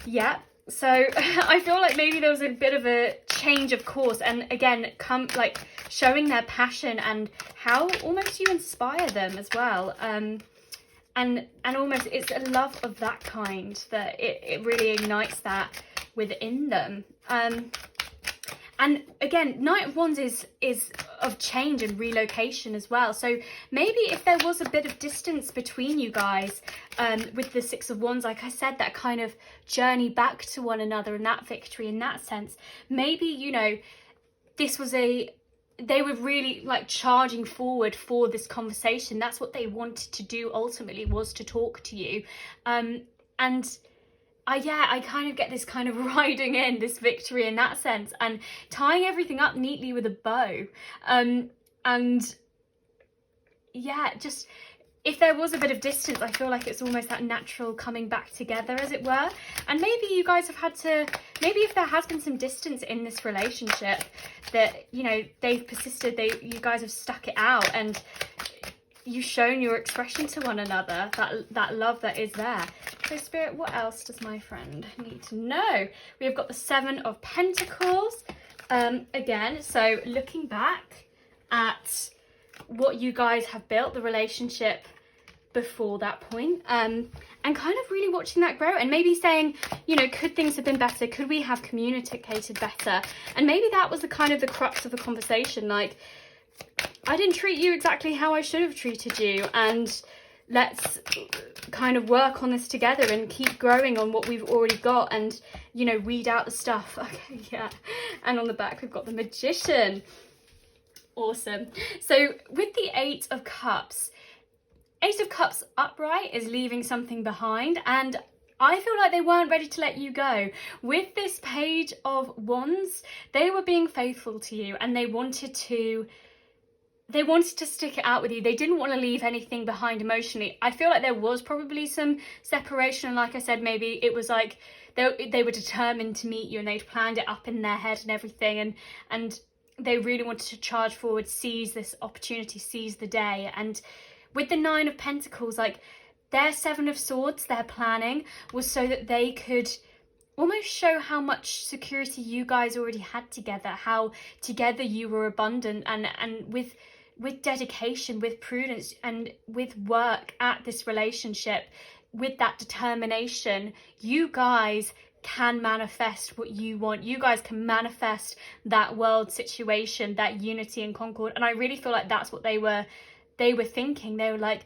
Yeah. So I feel like maybe there was a bit of a change of course, and again, showing their passion and how almost you inspire them as well. And almost it's a love of that kind that it really ignites that within them. And again, Knight of Wands is of change and relocation as well. So maybe if there was a bit of distance between you guys, with the Six of Wands, like I said, that kind of journey back to one another and that victory in that sense, maybe, you know, they were really like charging forward for this conversation. That's what they wanted to do ultimately, was to talk to you. And I kind of get this kind of riding in this victory in that sense, and tying everything up neatly with a bow. And yeah, just if there was a bit of distance, I feel like it's almost that natural coming back together, as it were. And maybe you guys have had to, maybe if there has been some distance in this relationship, that, you know, they've persisted, you guys have stuck it out, and you've shown your expression to one another, that love that is there. So Spirit, what else does my friend need to know? We've got the Seven of Pentacles. Again, so looking back at what you guys have built, the relationship before that point, and kind of really watching that grow, and maybe saying, you know, could things have been better? Could we have communicated better? And maybe that was the kind of the crux of the conversation, like, I didn't treat you exactly how I should have treated you, and let's kind of work on this together and keep growing on what we've already got, and, you know, weed out the stuff. Okay, yeah. And on the back we've got the Magician. Awesome. So with the Eight of Cups upright is leaving something behind, and I feel like they weren't ready to let you go. With this Page of Wands, they were being faithful to you, and they wanted to stick it out with you. They didn't want to leave anything behind emotionally. I feel like there was probably some separation, and like I said, maybe it was like they were determined to meet you, and they'd planned it up in their head and everything, and they really wanted to charge forward, seize this opportunity, seize the day. And with the Nine of Pentacles, like, their Seven of Swords, their planning was so that they could almost show how much security you guys already had together, how together you were abundant, and with dedication, with prudence, and with work at this relationship, with that determination, you guys can manifest what you want. You guys can manifest that world situation, that unity and concord. And I really feel like that's what they were thinking. They were like,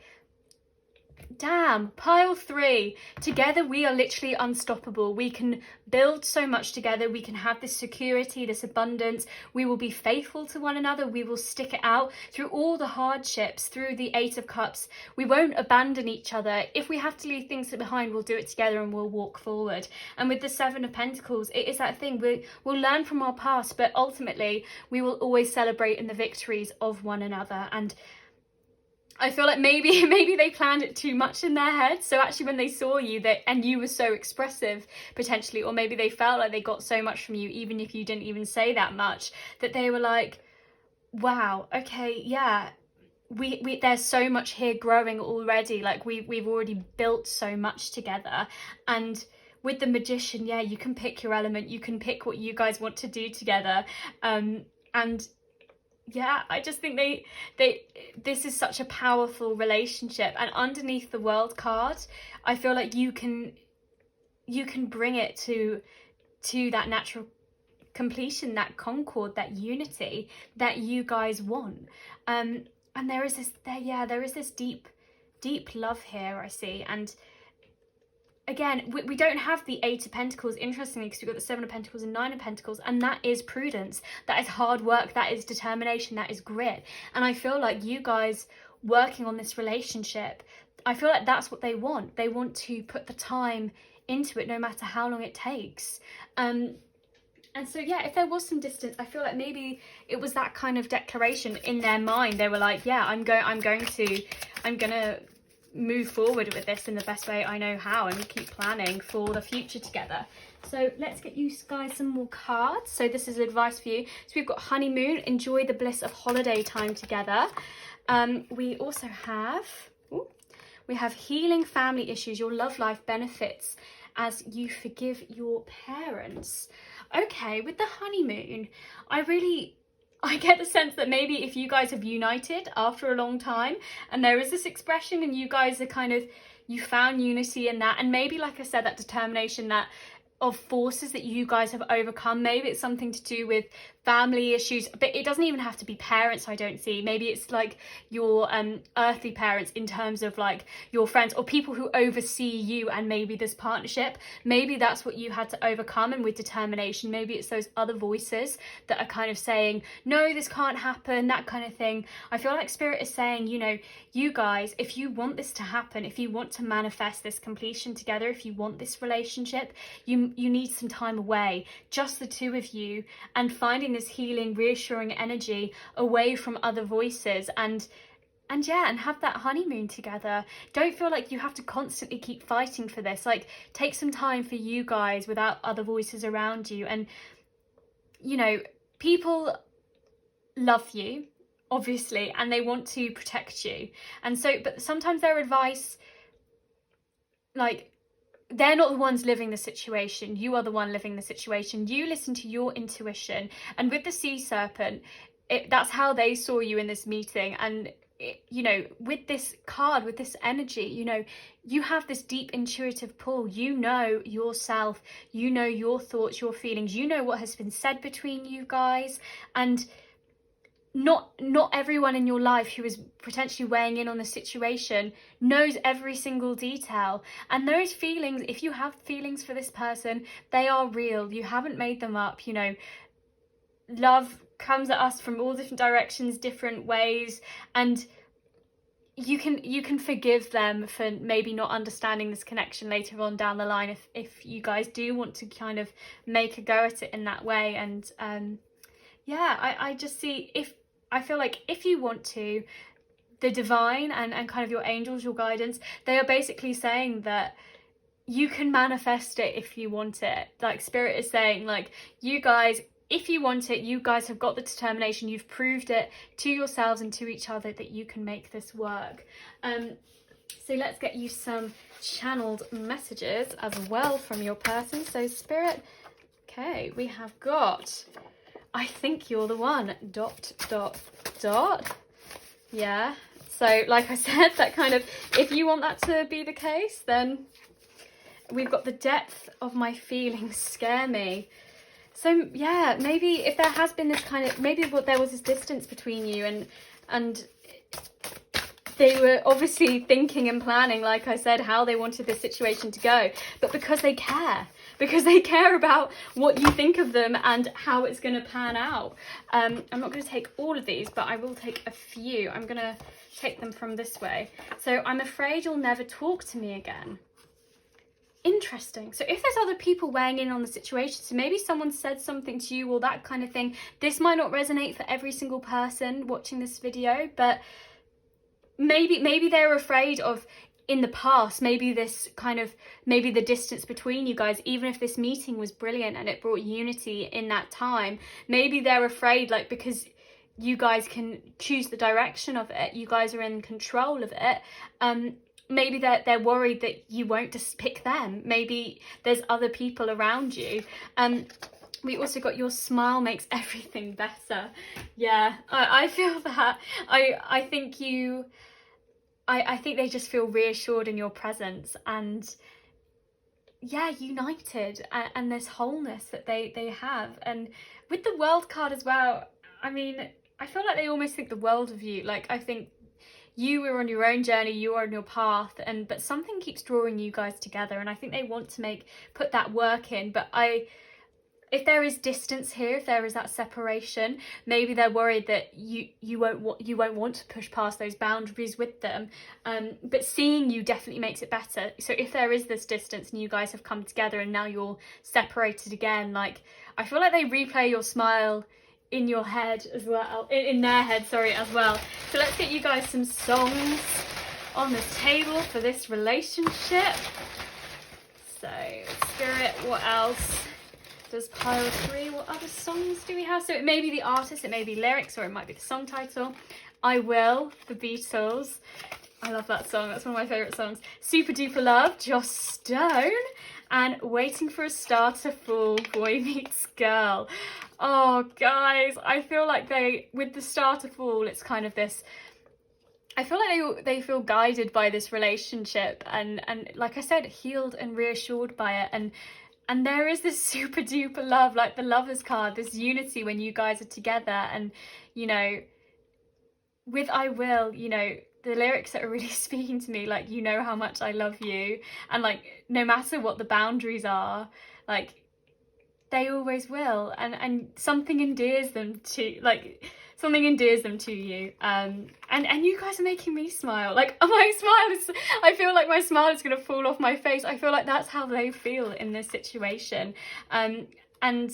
damn, pile 3, together we are literally unstoppable. We can build so much together. We can have this security, this abundance. We will be faithful to one another. We will stick it out through all the hardships, through the Eight of Cups. We won't abandon each other. If we have to leave things behind, we'll do it together and we'll walk forward. And with the Seven of Pentacles, it is that thing. We'll learn from our past, but ultimately we will always celebrate in the victories of one another. And I feel like maybe they planned it too much in their head. So actually when they saw you, and you were so expressive potentially, or maybe they felt like they got so much from you, even if you didn't even say that much, that they were like, wow, okay, yeah, we there's so much here growing already. Like we've already built so much together. And with the Magician, yeah, you can pick your element, you can pick what you guys want to do together. And yeah, I just think this is such a powerful relationship. And underneath the World card, I feel like you can bring it to that natural completion, that concord, that unity that you guys want. And there is this deep love here, I see. And again, we don't have the Eight of Pentacles, interestingly, because we've got the Seven of Pentacles and Nine of Pentacles, and that is prudence, that is hard work, that is determination, that is grit. And I feel like you guys working on this relationship, I feel like that's what they want. They want to put the time into it, no matter how long it takes. And so, yeah, if there was some distance, I feel like maybe it was that kind of declaration in their mind. They were like, yeah, I'm gonna move forward with this in the best way I know how, and keep planning for the future together. So let's get you guys some more cards. So this is advice for you. So we've got honeymoon, enjoy the bliss of holiday time together. We also have healing family issues, your love life benefits as you forgive your parents. Okay, with the honeymoon, I get the sense that maybe if you guys have united after a long time, and there is this expression, and you guys are you found unity in that, and maybe, like I said, that determination, that of forces that you guys have overcome. Maybe it's something to do with family issues, but it doesn't even have to be parents, I don't see. Maybe it's like your earthly parents, in terms of like your friends or people who oversee you, and maybe this partnership, maybe that's what you had to overcome. And with determination, maybe it's those other voices that are kind of saying, no, this can't happen, that kind of thing. I feel like Spirit is saying, you know, you guys, if you want this to happen, if you want to manifest this completion together, if you want this relationship, you need some time away, just the two of you, and finding this healing, reassuring energy away from other voices, and have that honeymoon together. Don't feel like you have to constantly keep fighting for this. Like, take some time for you guys without other voices around you. And, you know, people love you, obviously, and they want to protect you. And so, but sometimes their advice, like, they're not the ones living the situation. You are the one living the situation. You listen to your intuition. And with the Sea Serpent, that's how they saw you in this meeting. And, you know, with this card, with this energy, you know, you have this deep intuitive pull. You know yourself. You know your thoughts, your feelings. You know what has been said between you guys. And not everyone in your life who is potentially weighing in on the situation knows every single detail. And those feelings, if you have feelings for this person, they are real. You haven't made them up. You know, love comes at us from all different directions, different ways. And you can forgive them for maybe not understanding this connection later on down the line, if you guys do want to kind of make a go at it in that way. And yeah, I just see, I feel like if you want to, the divine and kind of your angels, your guidance, they are basically saying that you can manifest it if you want it. Like, Spirit is saying, like, you guys, if you want it, you guys have got the determination, you've proved it to yourselves and to each other that you can make this work. So let's get you some channeled messages as well from your person. So Spirit, okay, we have got, I think you're the one, ... Yeah, so like I said, that kind of, if you want that to be the case, then we've got the depth of my feelings scare me. So yeah, maybe if there has been this kind of, maybe there was this distance between you, and they were obviously thinking and planning, like I said, how they wanted this situation to go, but because they care about what you think of them and how it's going to pan out. I'm not going to take all of these, but I will take a few. I'm going to take them from this way. So, I'm afraid you'll never talk to me again. Interesting. So if there's other people weighing in on the situation, so maybe someone said something to you or that kind of thing, this might not resonate for every single person watching this video, but maybe they're afraid of, in the past, maybe the distance between you guys, even if this meeting was brilliant and it brought unity in that time, maybe they're afraid, like, because you guys can choose the direction of it, you guys are in control of it, maybe they're worried that you won't just pick them. Maybe there's other people around you. We also got your smile makes everything better. Yeah, I feel that. I think I think they just feel reassured in your presence, and yeah, united, and this wholeness that they have. And with the World card as well, I mean, I feel like they almost think the world of you. Like, I think you are on your own journey, you are on your path, but something keeps drawing you guys together, and I think they want to put that work in. But if there is distance here, if there is that separation, maybe they're worried that you won't want to push past those boundaries with them. But seeing you definitely makes it better. So if there is this distance and you guys have come together and now you're separated again, like, I feel like they replay your smile in your head as well, in their head, sorry, as well. So let's get you guys some songs on the table for this relationship. So, Spirit, what else does pile 3? What other songs do we have? So it may be the artist, it may be lyrics, or it might be the song title. I Will, the Beatles. I love that song, that's one of my favourite songs. Super Duper Love, Joss Stone. And Waiting for a Star to Fall, Boy Meets Girl. Oh, guys, I feel like with the star to fall, it's kind of this, I feel like they feel guided by this relationship, and like I said, healed and reassured by it, and there is this super duper love, like the Lovers card, this unity when you guys are together. And, you know, with I Will, you know, the lyrics that are really speaking to me, like, you know how much I love you, and like, no matter what the boundaries are, like, they always will, and something endears them to you, and you guys are making me smile. Like, my smile is, I feel like my smile is gonna fall off my face. I feel like that's how they feel in this situation. And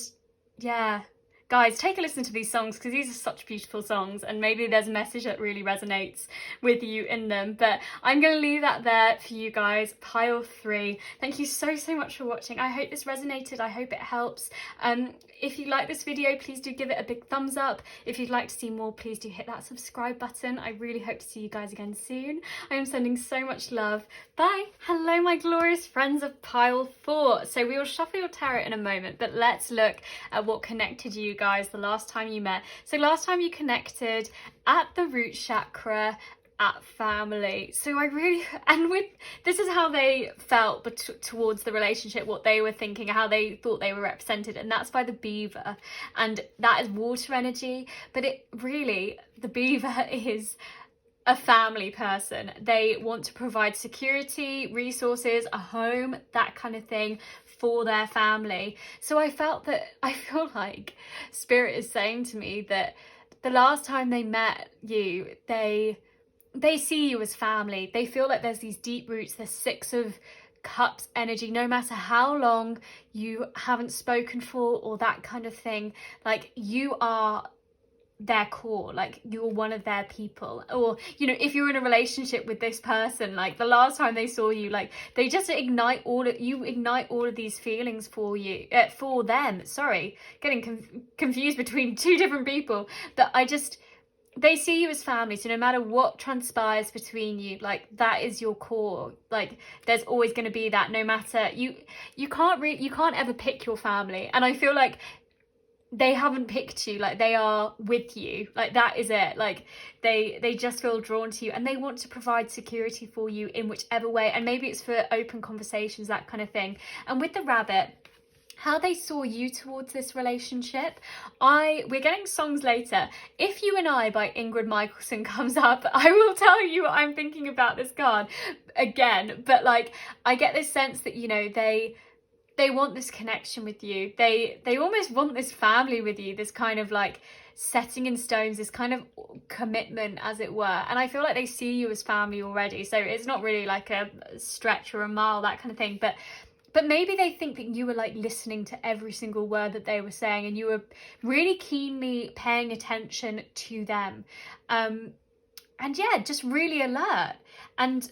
yeah, guys, take a listen to these songs, because these are such beautiful songs, and maybe there's a message that really resonates with you in them. But I'm going to leave that there for you guys. Pile 3. Thank you so much for watching. I hope this resonated. I hope it helps. If you like this video, please do give it a big thumbs up. If you'd like to see more, please do hit that subscribe button. I really hope to see you guys again soon. I am sending so much love. Bye. Hello, my glorious friends of Pile 4. So we will shuffle your tarot in a moment, but let's look at what connected you guys the last time you met. So last time you connected at the root chakra, at family. So this is how they felt towards the relationship, what they were thinking, how they thought they were represented, and that's by the beaver, and that is water energy. But the beaver is a family person. They want to provide security, resources, a home, that kind of thing for their family. So I feel like Spirit is saying to me that the last time they met you, they they see you as family. They feel like there's these deep roots. There's Six of Cups energy. No matter how long you haven't spoken for or that kind of thing, like, you are their core, like, you're one of their people. Or, you know, if you're in a relationship with this person, like, the last time they saw you, like, they just ignite all of these feelings for you, for them. Sorry, getting confused between two different people. But they see you as family. So no matter what transpires between you, like, that is your core. Like, there's always going to be that. No matter, you can't ever pick your family. And I feel like they haven't picked you, like, they are with you, like, that is it. Like, they just feel drawn to you, and they want to provide security for you in whichever way. And maybe it's for open conversations, that kind of thing. And with the Rabbit, how they saw you towards this relationship, we're getting songs later. If You and I by Ingrid Michaelson comes up, I will tell you what I'm thinking about this card again. But, like, I get this sense that, you know, they want this connection with you. They almost want this family with you, this kind of, like, setting in stones, this kind of commitment, as it were. And I feel like they see you as family already. So it's not really like a stretch or a mile, that kind of thing. But maybe they think that you were, like, listening to every single word that they were saying, and you were really keenly paying attention to them. And yeah, just really alert. And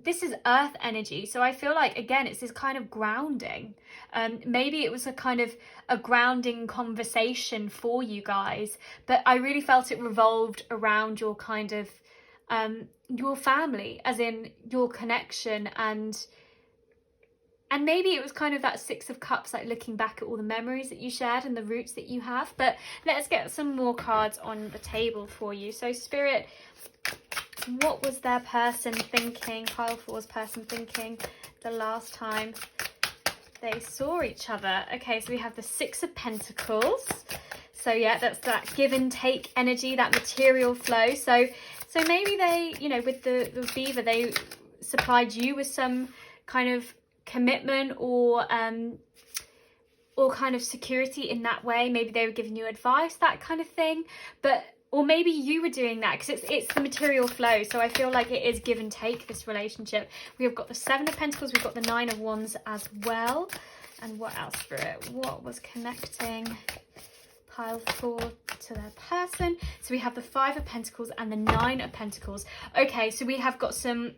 this is earth energy. So I feel like, again, it's this kind of grounding. Maybe it was a kind of a grounding conversation for you guys, but I really felt it revolved around your kind of, your family, as in your connection. And maybe it was kind of that Six of Cups, like, looking back at all the memories that you shared and the roots that you have. But let's get some more cards on the table for you. So, Spirit, what was their person thinking, pile four's person thinking, the last time they saw each other? Okay, so we have the Six of Pentacles. So yeah, that's that give and take energy, that material flow. So maybe they, you know, with the beaver, they supplied you with some kind of commitment or kind of security in that way. Maybe they were giving you advice, that kind of thing. Or maybe you were doing that, because it's the material flow. So I feel like it is give and take, this relationship. We have got the Seven of Pentacles. We've got the Nine of Wands as well. And what else for it? What was connecting pile four to their person? So we have the Five of Pentacles and the Nine of Pentacles. Okay, so we have got some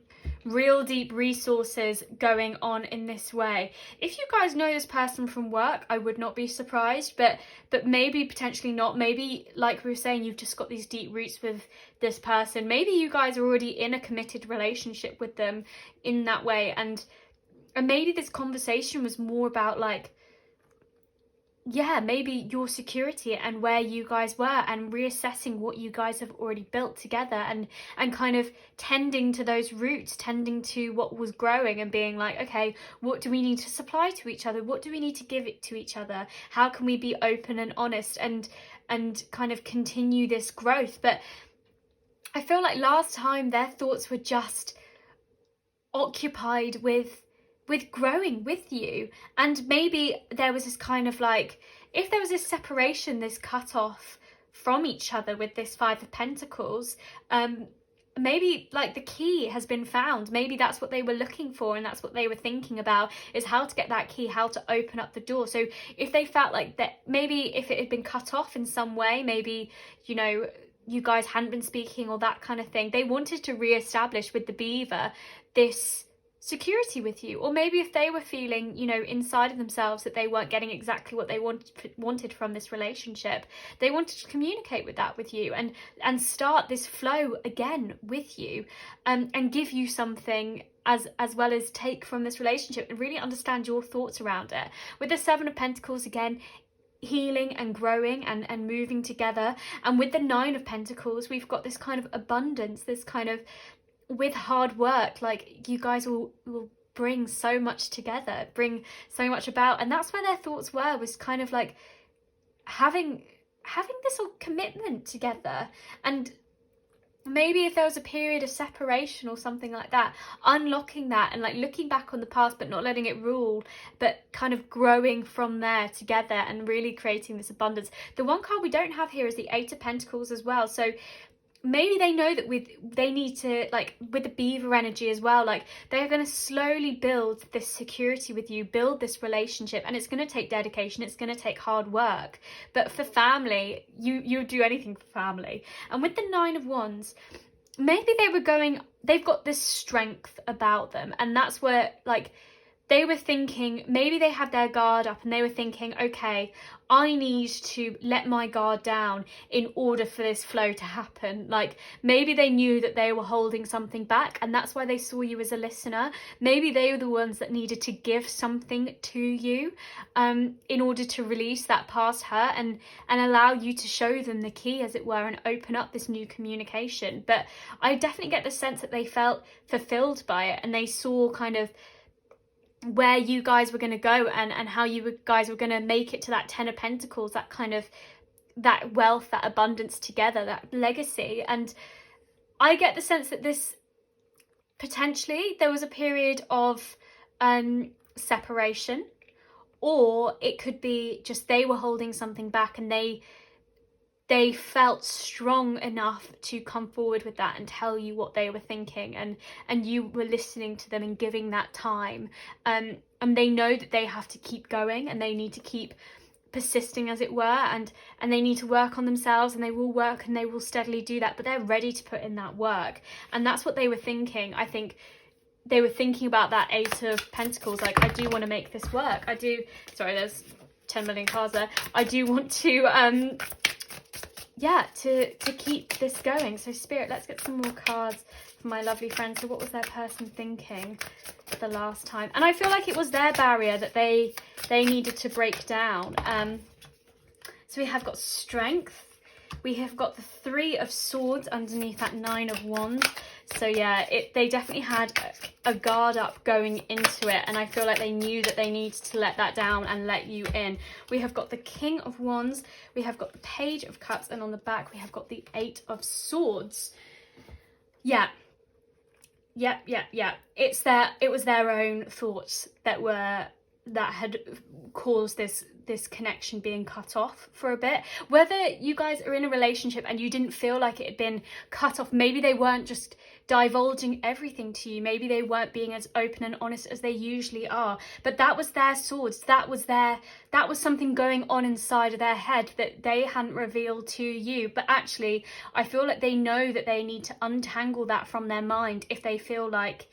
real deep resources going on in this way. If you guys know this person from work, I would not be surprised, but maybe potentially not. Maybe, like we were saying, you've just got these deep roots with this person. Maybe you guys are already in a committed relationship with them in that way, and maybe this conversation was more about, like, yeah, maybe your security and where you guys were, and reassessing what you guys have already built together, and kind of tending to those roots, tending to what was growing, and being like, okay, what do we need to supply to each other? What do we need to give it to each other? How can we be open and honest and kind of continue this growth? But I feel like last time their thoughts were just occupied with growing with you. And maybe there was this kind of, like, if there was this separation, this cut off from each other with this Five of Pentacles, maybe, like, the key has been found. Maybe that's what they were looking for, and that's what they were thinking about, is how to get that key, how to open up the door. So if they felt like that, maybe if it had been cut off in some way, maybe, you know, you guys hadn't been speaking or that kind of thing, they wanted to reestablish with the beaver this security with you. Or maybe if they were feeling, you know, inside of themselves that they weren't getting exactly what they wanted from this relationship, they wanted to communicate with that with you, and start this flow again with you, and give you something as well as take from this relationship, and really understand your thoughts around it. With the Seven of Pentacles, again, healing and growing and moving together. And with the Nine of Pentacles, we've got this kind of abundance, this kind of, with hard work, like, you guys will bring so much together, bring so much about. And that's where their thoughts was kind of like having this whole commitment together. And maybe if there was a period of separation or something like that, unlocking that and, like, looking back on the past but not letting it rule, but kind of growing from there together and really creating this abundance. The one card we don't have here is the Eight of Pentacles as well. So maybe they know that they need to, like with the beaver energy as well, like they're going to slowly build this security with you, build this relationship, and it's going to take dedication, it's going to take hard work. But for family, you do anything for family. And with the 9 of Wands, maybe they've got this strength about them, and that's where, like, they were thinking, maybe they had their guard up and they were thinking, okay, I need to let my guard down in order for this flow to happen. Like, maybe they knew that they were holding something back, and that's why they saw you as a listener. Maybe they were the ones that needed to give something to you in order to release that past hurt and allow you to show them the key, as it were, and open up this new communication. But I definitely get the sense that they felt fulfilled by it, and they saw kind of where you guys were going to go, and how you guys were going to make it to that 10 of Pentacles, that kind of, that wealth, that abundance together, that legacy. And I get the sense that this, potentially, there was a period of separation, or it could be just they were holding something back, and they felt strong enough to come forward with that and tell you what they were thinking, and you were listening to them and giving that time, and they know that they have to keep going, and they need to keep persisting, as it were, and they need to work on themselves, and they will work and they will steadily do that, but they're ready to put in that work. And that's what they were thinking. I think they were thinking about that 8 of Pentacles, like, I do want to make this work, I do, sorry, there's 10 million cards there, I do want to to keep this going. So Spirit, let's get some more cards for my lovely friends. So what was their person thinking the last time? And I feel like it was their barrier that they needed to break down. So we have got strength. We have got the 3 of Swords underneath that 9 of Wands. So yeah, they definitely had a guard up going into it, and I feel like they knew that they needed to let that down and let you in. We have got the King of Wands, we have got the Page of Cups, and on the back we have got the 8 of Swords. Yeah. It was their own thoughts that had caused this connection being cut off for a bit. Whether you guys are in a relationship and you didn't feel like it had been cut off, maybe they weren't just divulging everything to you, maybe they weren't being as open and honest as they usually are, but that was their swords, that was something going on inside of their head that they hadn't revealed to you. But actually, I feel like they know that they need to untangle that from their mind if they feel like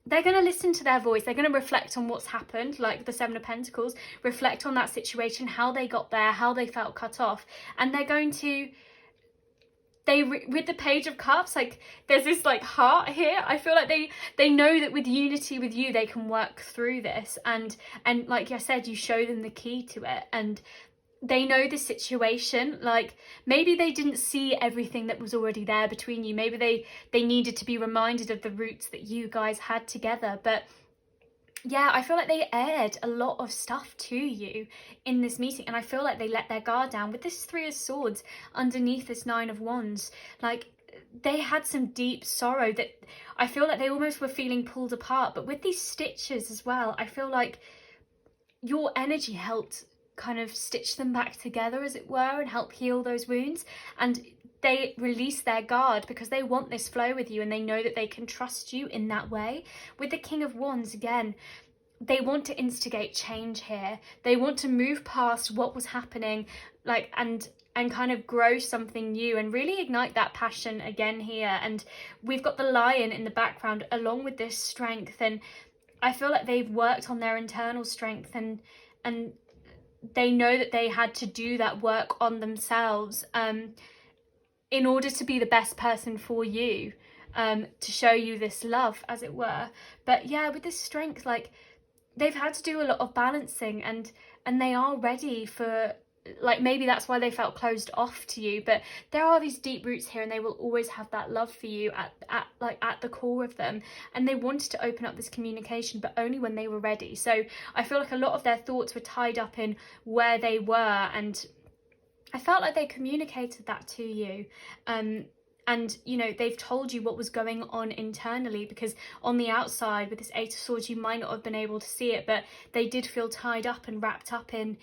they're going to listen to their voice. They're going to reflect on what's happened, like the 7 of Pentacles, reflect on that situation, how they got there, how they felt cut off. And they're going to, with the Page of Cups, like there's this like heart here. I feel like they know that with unity with you, they can work through this. And like I said, you show them the key to it. And they know the situation. Like, maybe they didn't see everything that was already there between you. Maybe they needed to be reminded of the roots that you guys had together. But yeah, I feel like they aired a lot of stuff to you in this meeting, and I feel like they let their guard down with this 3 of Swords underneath this 9 of Wands. Like, they had some deep sorrow that I feel like they almost were feeling pulled apart. But with these stitches as well, I feel like your energy helped kind of stitch them back together, as it were, and help heal those wounds. And they release their guard because they want this flow with you, and they know that they can trust you in that way. With the King of Wands, again, they want to instigate change here. They want to move past what was happening, like, and kind of grow something new and really ignite that passion again here. And we've got the Lion in the background along with this strength, and I feel like they've worked on their internal strength, and they know that they had to do that work on themselves in order to be the best person for you, to show you this love, as it were. But yeah, with this strength, like, they've had to do a lot of balancing, and they are ready for, like, maybe that's why they felt closed off to you, but there are these deep roots here, and they will always have that love for you at the core of them. And they wanted to open up this communication, but only when they were ready. So I feel like a lot of their thoughts were tied up in where they were, and I felt like they communicated that to you. And And, you know, they've told you what was going on internally, because on the outside with this Eight of Swords, you might not have been able to see it, but they did feel tied up and wrapped up in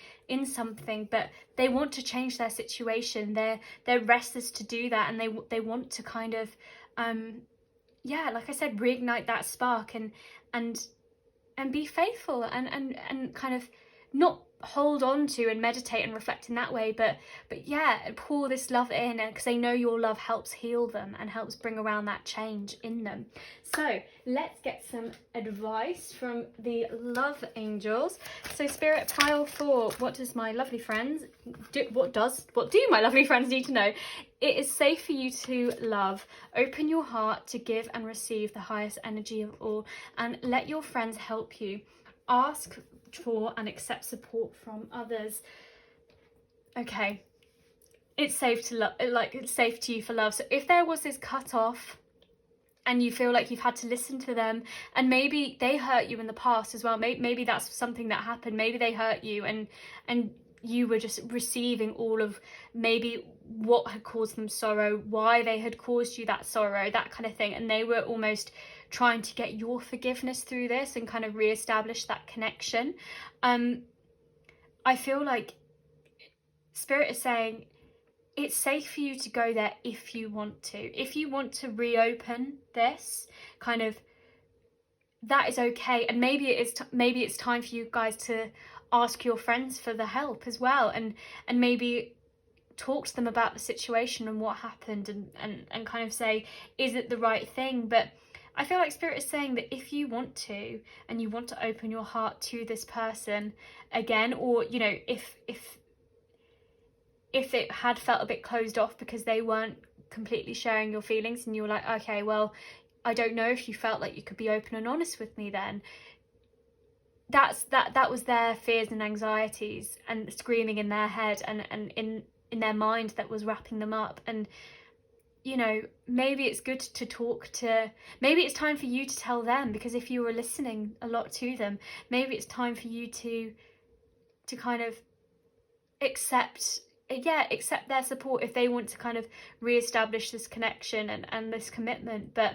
something. But they want to change their situation. They're restless to do that, and they want to kind of, yeah, like I said, reignite that spark and be faithful and kind of not hold on to and meditate and reflect in that way, but yeah, pour this love in, because they know your love helps heal them and helps bring around that change in them. So let's get some advice from the love angels. So Spirit, pile 4, what does my lovely friends do? What do my lovely friends need to know? It is safe for you to love. Open your heart to give and receive the highest energy of all, and let your friends help you. Ask for and accept support from others. Okay, it's safe to love, like it's safe to you for love. So if there was this cut off and you feel like you've had to listen to them, and maybe they hurt you in the past as well, maybe that's something that happened, maybe they hurt you and you were just receiving all of maybe what had caused them sorrow, why they had caused you that sorrow, that kind of thing, and they were almost trying to get your forgiveness through this and kind of re-establish that connection. I feel like Spirit is saying it's safe for you to go there if you want to. If you want to reopen this, kind of, that is okay. And maybe it's time for you guys to ask your friends for the help as well, and maybe talk to them about the situation and what happened, and kind of say, is it the right thing? But I feel like Spirit is saying that if you want to, and you want to open your heart to this person again, or, you know, if it had felt a bit closed off because they weren't completely sharing your feelings, and you were like, okay, well, I don't know if you felt like you could be open and honest with me, then that was their fears and anxieties and screaming in their head and in their mind that was wrapping them up. And, you know, maybe it's good to talk to, maybe it's time for you to tell them, because if you were listening a lot to them, maybe it's time for you to kind of accept their support if they want to kind of re-establish this connection and this commitment. But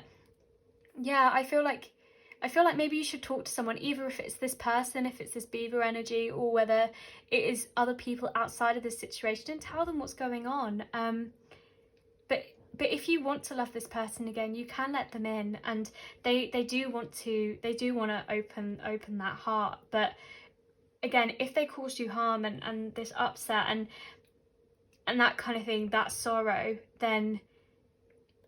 yeah, I feel like maybe you should talk to someone, either if it's this person, if it's this beaver energy, or whether it is other people outside of this situation, and tell them what's going on. But if you want to love this person again, you can let them in, and they do want to open that heart. But again, if they caused you harm and this upset and that kind of thing, that sorrow, then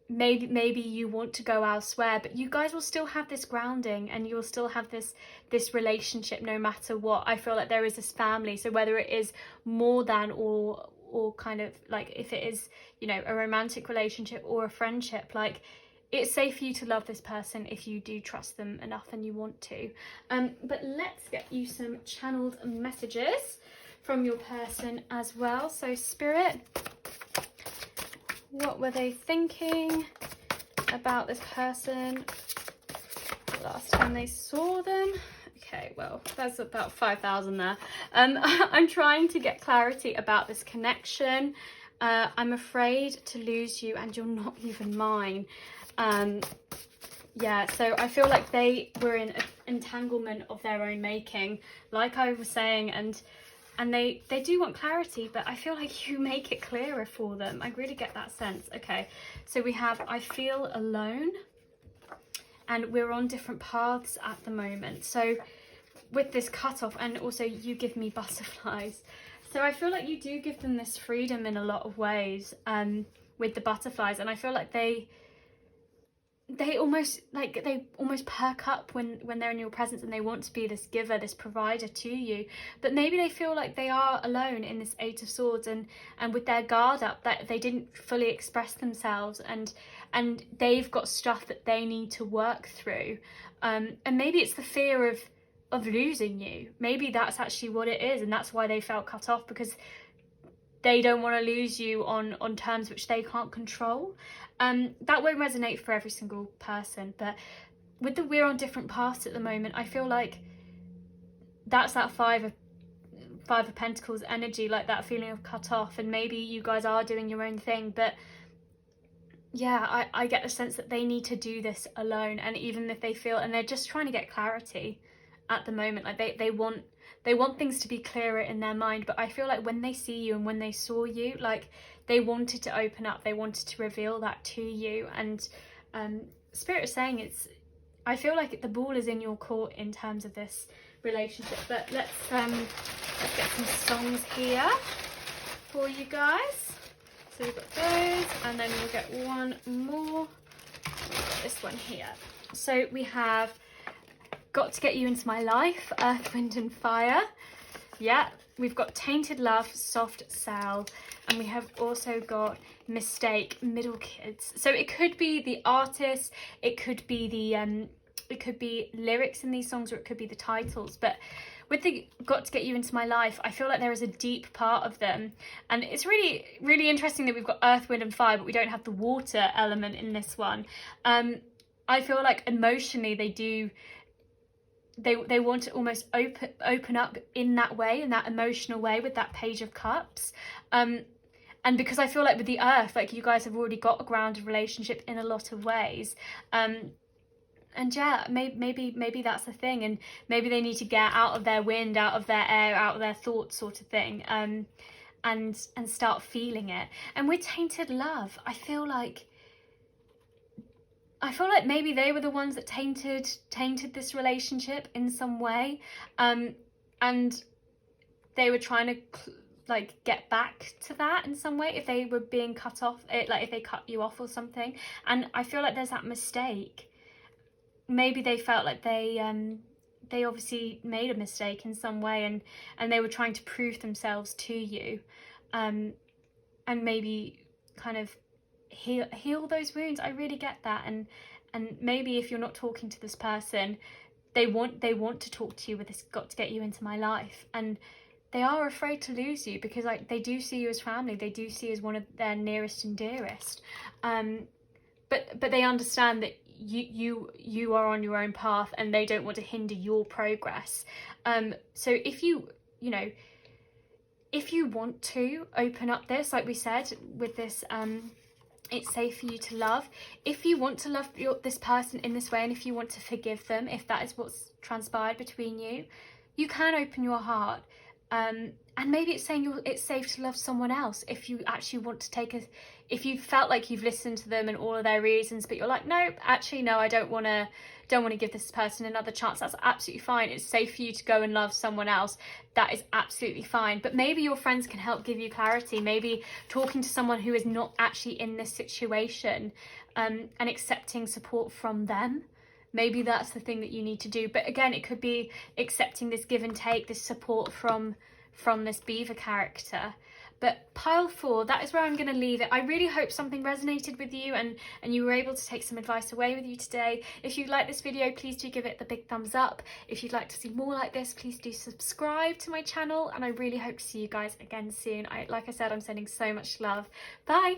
maybe you want to go elsewhere. But you guys will still have this grounding, and you will still have this relationship no matter what. I feel like there is this family, so whether it is more than or kind of like, if it is, you know, a romantic relationship or a friendship, like, it's safe for you to love this person if you do trust them enough and you want to. But let's get you some channeled messages from your person as well. So Spirit, what were they thinking about this person last time they saw them? Okay, well, there's about 5,000 there. I'm trying to get clarity about this connection. I'm afraid to lose you, and you're not even mine. Yeah, so I feel like they were in an entanglement of their own making, like I was saying, and they do want clarity, but I feel like you make it clearer for them. I really get that sense. Okay, so we have, I feel alone, and we're on different paths at the moment. So with this cutoff, and also you give me butterflies. So I feel like you do give them this freedom in a lot of ways, with the butterflies, and I feel like they almost perk up when they're in your presence, and they want to be this giver, this provider to you. But maybe they feel like they are alone in this Eight of Swords, and with their guard up, that they didn't fully express themselves, and they've got stuff that they need to work through. And maybe it's the fear of losing you. Maybe that's actually what it is, and that's why they felt cut off, because they don't want to lose you on terms which they can't control. That won't resonate for every single person, but with the we're on different paths at the moment, I feel like that's that five of Pentacles energy, like that feeling of cut off, and maybe you guys are doing your own thing, but yeah, I get the sense that they need to do this alone, and even if they feel, and they're just trying to get clarity at the moment, like they want things to be clearer in their mind. But I feel like when they see you and when they saw you, like they wanted to open up, they wanted to reveal that to you. And Spirit is saying I feel like the ball is in your court in terms of this relationship. But let's get some songs here for you guys. So we've got those, and then we'll get one more. This one here. So we have Got to Get You Into My Life, Earth, Wind and Fire. Yeah, we've got Tainted Love, Soft Cell, and we have also got Mistake, Middle Kids. So it could be the artist, it could be the it could be lyrics in these songs, or it could be the titles. But with the Got to Get You Into My Life, I feel like there is a deep part of them, and it's really, really interesting that we've got Earth, Wind and Fire, but we don't have the water element in this one. I feel like emotionally they want to almost open up in that way, in that emotional way, with that Page of Cups. And because I feel like with the Earth, like you guys have already got a grounded relationship in a lot of ways. And yeah, maybe that's the thing, and maybe they need to get out of their wind, out of their air, out of their thoughts, sort of thing, and start feeling it. And with Tainted Love, I feel like maybe they were the ones that tainted this relationship in some way, and they were trying to like get back to that in some way, if they were being cut off, like if they cut you off or something. And I feel like there's that mistake. Maybe they felt like they obviously made a mistake in some way, and they were trying to prove themselves to you, and maybe kind of heal those wounds. I really get that. And maybe if you're not talking to this person, they want to talk to you with this Got to Get You Into My Life, and they are afraid to lose you, because like they do see you as family, they do see you as one of their nearest and dearest, but they understand that you are on your own path, and they don't want to hinder your progress. So if you want to open up this, like we said with this, it's safe for you to love. If you want to love this person in this way, and if you want to forgive them, if that is what's transpired between you, you can open your heart. And maybe it's saying it's safe to love someone else if you actually want to if you felt like you've listened to them and all of their reasons, but you're like, no, actually, no, I don't want to give this person another chance. That's absolutely fine. It's safe for you to go and love someone else. That is absolutely fine. But maybe your friends can help give you clarity. Maybe talking to someone who is not actually in this situation, and accepting support from them. Maybe that's the thing that you need to do. But again, it could be accepting this give and take, this support from this beaver character. But pile 4, that is where I'm going to leave it. I really hope something resonated with you, and you were able to take some advice away with you today. If you like this video, please do give it the big thumbs up. If you'd like to see more like this, please do subscribe to my channel, and I really hope to see you guys again soon. Like I said, I'm sending so much love. Bye.